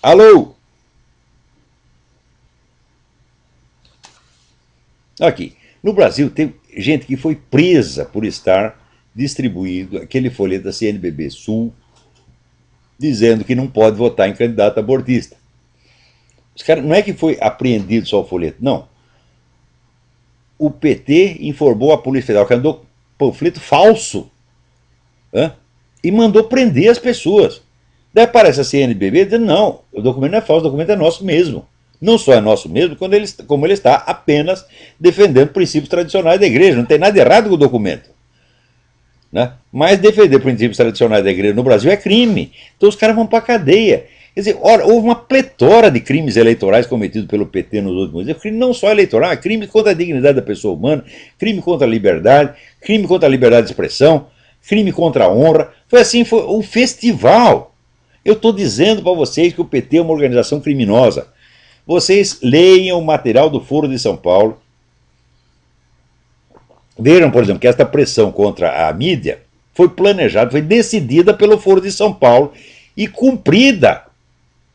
Alô? Aqui, no Brasil tem gente que foi presa por estar distribuindo aquele folheto da CNBB Sul, dizendo que não pode votar em candidato abortista. Os caras, não é que foi apreendido só o folheto, não. O PT informou a Polícia Federal que andou panfleto falso, e mandou prender as pessoas. Daí aparece a CNBB dizendo, não, o documento não é falso, o documento é nosso mesmo. Não só é nosso mesmo, como ele está apenas defendendo princípios tradicionais da igreja. Não tem nada errado com o documento. Né? Mas defender princípios tradicionais da igreja no Brasil é crime. Então os caras vão para a cadeia. Quer dizer, ora, houve uma pletora de crimes eleitorais cometidos pelo PT nos últimos anos. Crime não só eleitoral, é crime contra a dignidade da pessoa humana, crime contra a liberdade de expressão, crime contra a honra. Foi assim, foi um festival. Eu estou dizendo para vocês que o PT é uma organização criminosa. Vocês leiam o material do Foro de São Paulo. Vejam, por exemplo, que esta pressão contra a mídia foi planejada, foi decidida pelo Foro de São Paulo e cumprida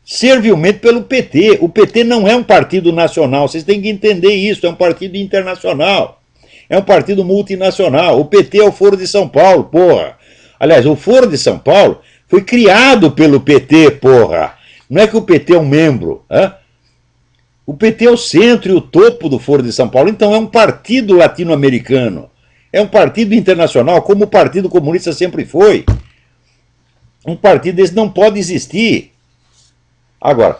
servilmente pelo PT. O PT não é um partido nacional, vocês têm que entender isso, é um partido internacional, é um partido multinacional. O PT é o Foro de São Paulo, porra. Aliás, o Foro de São Paulo foi criado pelo PT, porra. Não é que o PT é um membro, O PT é o centro e o topo do Foro de São Paulo, então é um partido latino-americano, é um partido internacional, como o Partido Comunista sempre foi. Um partido desse não pode existir. Agora,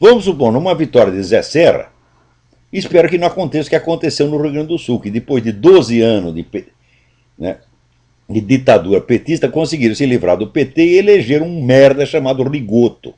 vamos supor, numa vitória de Zé Serra, espero que não aconteça o que aconteceu no Rio Grande do Sul, que depois de 12 anos de ditadura petista, conseguiram se livrar do PT e elegeram um merda chamado Rigoto,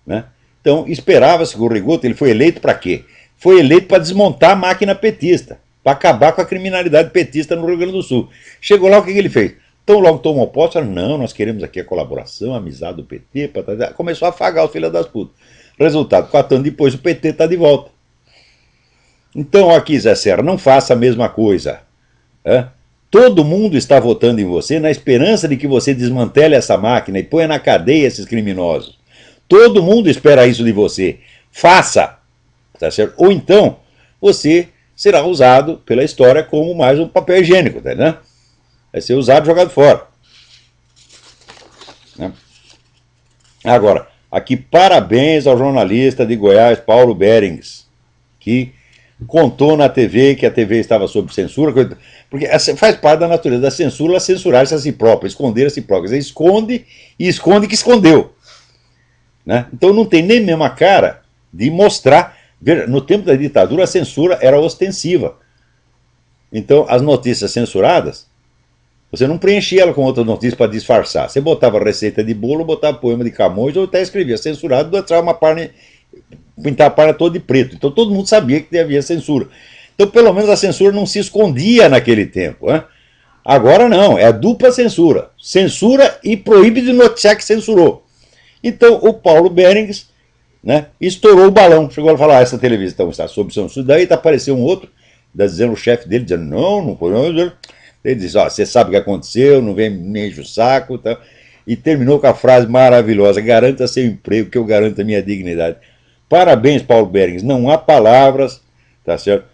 né? Então, esperava-se que o Rigoto, ele foi eleito para quê? Foi eleito para desmontar a máquina petista, para acabar com a criminalidade petista no Rio Grande do Sul. Chegou lá, o que ele fez? Então logo tomou posse, falaram, não, nós queremos aqui a colaboração, a amizade do PT, começou a afagar os filhos das putas. Resultado, 4 anos depois o PT está de volta. Então aqui, Zé Serra, não faça a mesma coisa. Todo mundo está votando em você na esperança de que você desmantele essa máquina e ponha na cadeia esses criminosos. Todo mundo espera isso de você. Faça! Tá certo? Ou então, você será usado pela história como mais um papel higiênico, tá, né? Vai ser usado e jogado fora. Né? Agora, aqui parabéns ao jornalista de Goiás, Paulo Berings, que contou na TV que a TV estava sob censura, porque faz parte da natureza da censura, censurar-se a si próprio, esconder a si próprio. Quer dizer, esconde e esconde que escondeu. Né? Então não tem nem mesmo a cara de mostrar. No tempo da ditadura, a censura era ostensiva. Então, as notícias censuradas, você não preenchia ela com outras notícias para disfarçar. Você botava receita de bolo, botava poema de Camões, ou até escrevia censurado, botava uma página, pintava a página toda de preto. Então todo mundo sabia que havia censura. Então pelo menos a censura não se escondia naquele tempo. Né? Agora não, é a dupla censura. Censura e proíbe de noticiar que censurou. Então o Paulo Berings, né, estourou o balão, chegou a falar, essa televisão está sob censura. Daí apareceu um outro, dizendo o chefe dele, dizendo, não foi. Ele diz, você sabe o que aconteceu, não vem me enche o saco. Tá? E terminou com a frase maravilhosa, garanta seu emprego, que eu garanto a minha dignidade. Parabéns, Paulo Berings, não há palavras, tá certo,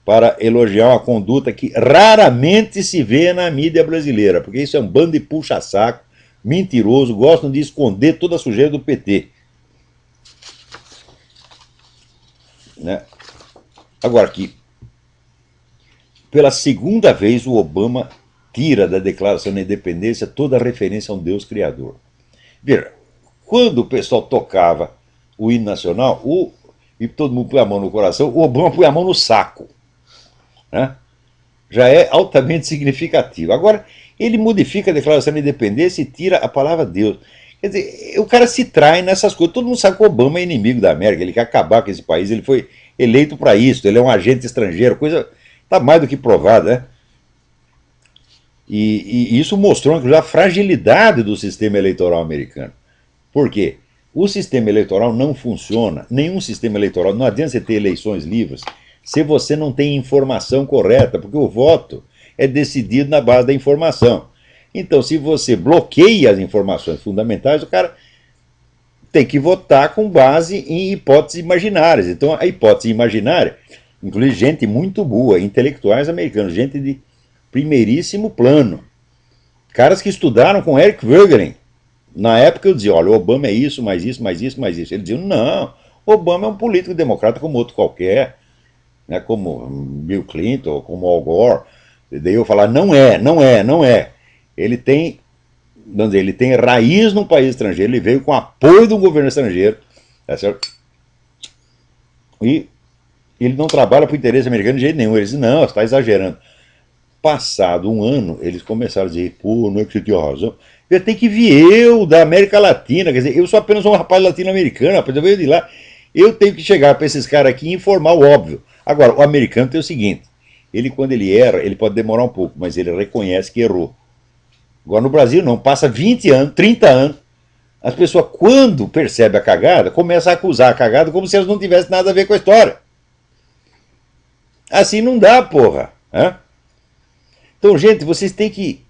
para elogiar uma conduta que raramente se vê na mídia brasileira, porque isso é um bando de puxa-saco, mentiroso, gostam de esconder toda a sujeira do PT. Né? Agora aqui, pela segunda vez o Obama tira da Declaração da Independência toda a referência a um Deus Criador. Veja, quando o pessoal tocava o hino nacional, e todo mundo põe a mão no coração, o Obama põe a mão no saco. Né? Já é altamente significativo. Agora, ele modifica a Declaração da Independência e tira a palavra Deus. Quer dizer, o cara se trai nessas coisas. Todo mundo sabe que o Obama é inimigo da América, ele quer acabar com esse país, ele foi eleito para isso, ele é um agente estrangeiro, coisa está mais do que provada. Né? E isso mostrou, inclusive, a fragilidade do sistema eleitoral americano. Por quê? O sistema eleitoral não funciona, nenhum sistema eleitoral, não adianta você ter eleições livres se você não tem informação correta, porque o voto é decidido na base da informação. Então, se você bloqueia as informações fundamentais, o cara tem que votar com base em hipóteses imaginárias. Então, a hipótese imaginária inclui gente muito boa, intelectuais americanos, gente de primeiríssimo plano. Caras que estudaram com Eric Voegelin. Na época eu dizia, olha, o Obama é isso, mais isso, mais isso, mais isso. Eles diziam, não, Obama é um político democrata como outro qualquer, né, como Bill Clinton, como Al Gore. E daí eu falar, não é. Ele tem, vamos dizer, ele tem raiz num país estrangeiro, ele veio com apoio do governo estrangeiro, tá certo? E ele não trabalha para o interesse americano de jeito nenhum. Eles dizem, não, você está exagerando. Passado um ano, eles começaram a dizer, pô, não é que você tinha razão. Eu tenho que vir eu, da América Latina, quer dizer, eu sou apenas um rapaz latino-americano, rapaz, eu venho de lá. Eu tenho que chegar para esses caras aqui e informar o óbvio. Agora, o americano tem o seguinte, ele quando ele erra, ele pode demorar um pouco, mas ele reconhece que errou. Agora no Brasil não, passa 20 anos, 30 anos, as pessoas quando percebem a cagada, começam a acusar a cagada como se elas não tivessem nada a ver com a história. Assim não dá, porra. Né? Então, gente, vocês têm que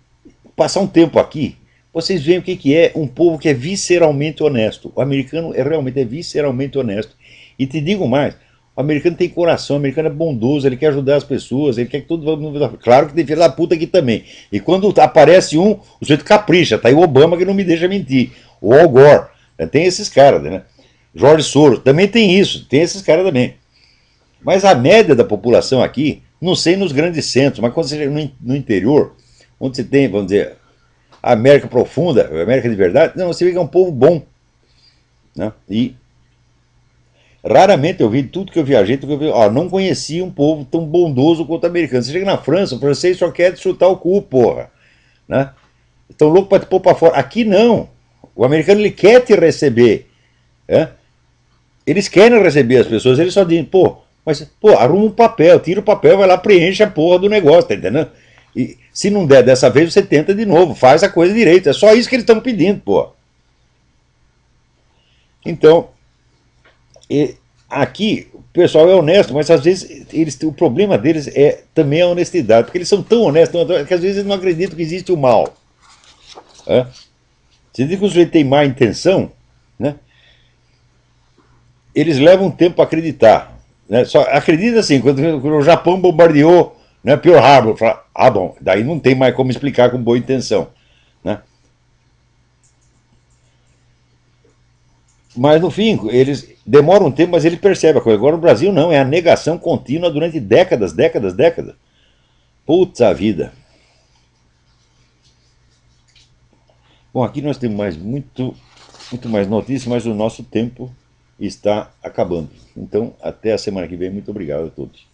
passar um tempo aqui, vocês veem o que é um povo que é visceralmente honesto. O americano realmente é visceralmente honesto. E te digo mais, o americano tem coração, o americano é bondoso, ele quer ajudar as pessoas, ele quer que todo mundo... Claro que tem filho da puta aqui também. E quando aparece um, o sujeito capricha. Tá aí o Obama que não me deixa mentir. O Al Gore. Tem esses caras, né? Jorge Soros. Também tem isso. Tem esses caras também. Mas a média da população aqui, não sei nos grandes centros, mas quando você chega no interior, onde você tem, vamos dizer, a América profunda, a América de verdade, não, você vê que é um povo bom. Né? E raramente eu vi, tudo que eu viajei, não conhecia um povo tão bondoso quanto o americano. Você chega na França, o francês só quer te chutar o cu, porra. Né? Estão loucos para te pôr para fora. Aqui não. O americano ele quer te receber. Né? Eles querem receber as pessoas, eles só dizem, pô, arruma um papel, tira o papel, vai lá, preenche a porra do negócio, tá entendendo? E Se não der dessa vez, você tenta de novo, faz a coisa direito. É só isso que eles estão pedindo, pô. Então, aqui o pessoal é honesto, mas às vezes o problema deles é também a honestidade, porque eles são tão honestos que às vezes eles não acreditam que existe o mal. É? Você diz que o sujeito tem má intenção, né? Eles levam tempo para acreditar. Né? Só acredita assim, quando o Japão bombardeou, né, Pearl Harbor, fala, ah, bom, daí não tem mais como explicar com boa intenção. Né? Mas no fim, eles demoram um tempo, mas ele percebe a coisa. Agora no Brasil não, é a negação contínua durante décadas, décadas, décadas. Puta vida. Bom, aqui nós temos muito mais notícias, mas o nosso tempo está acabando. Então, até a semana que vem. Muito obrigado a todos.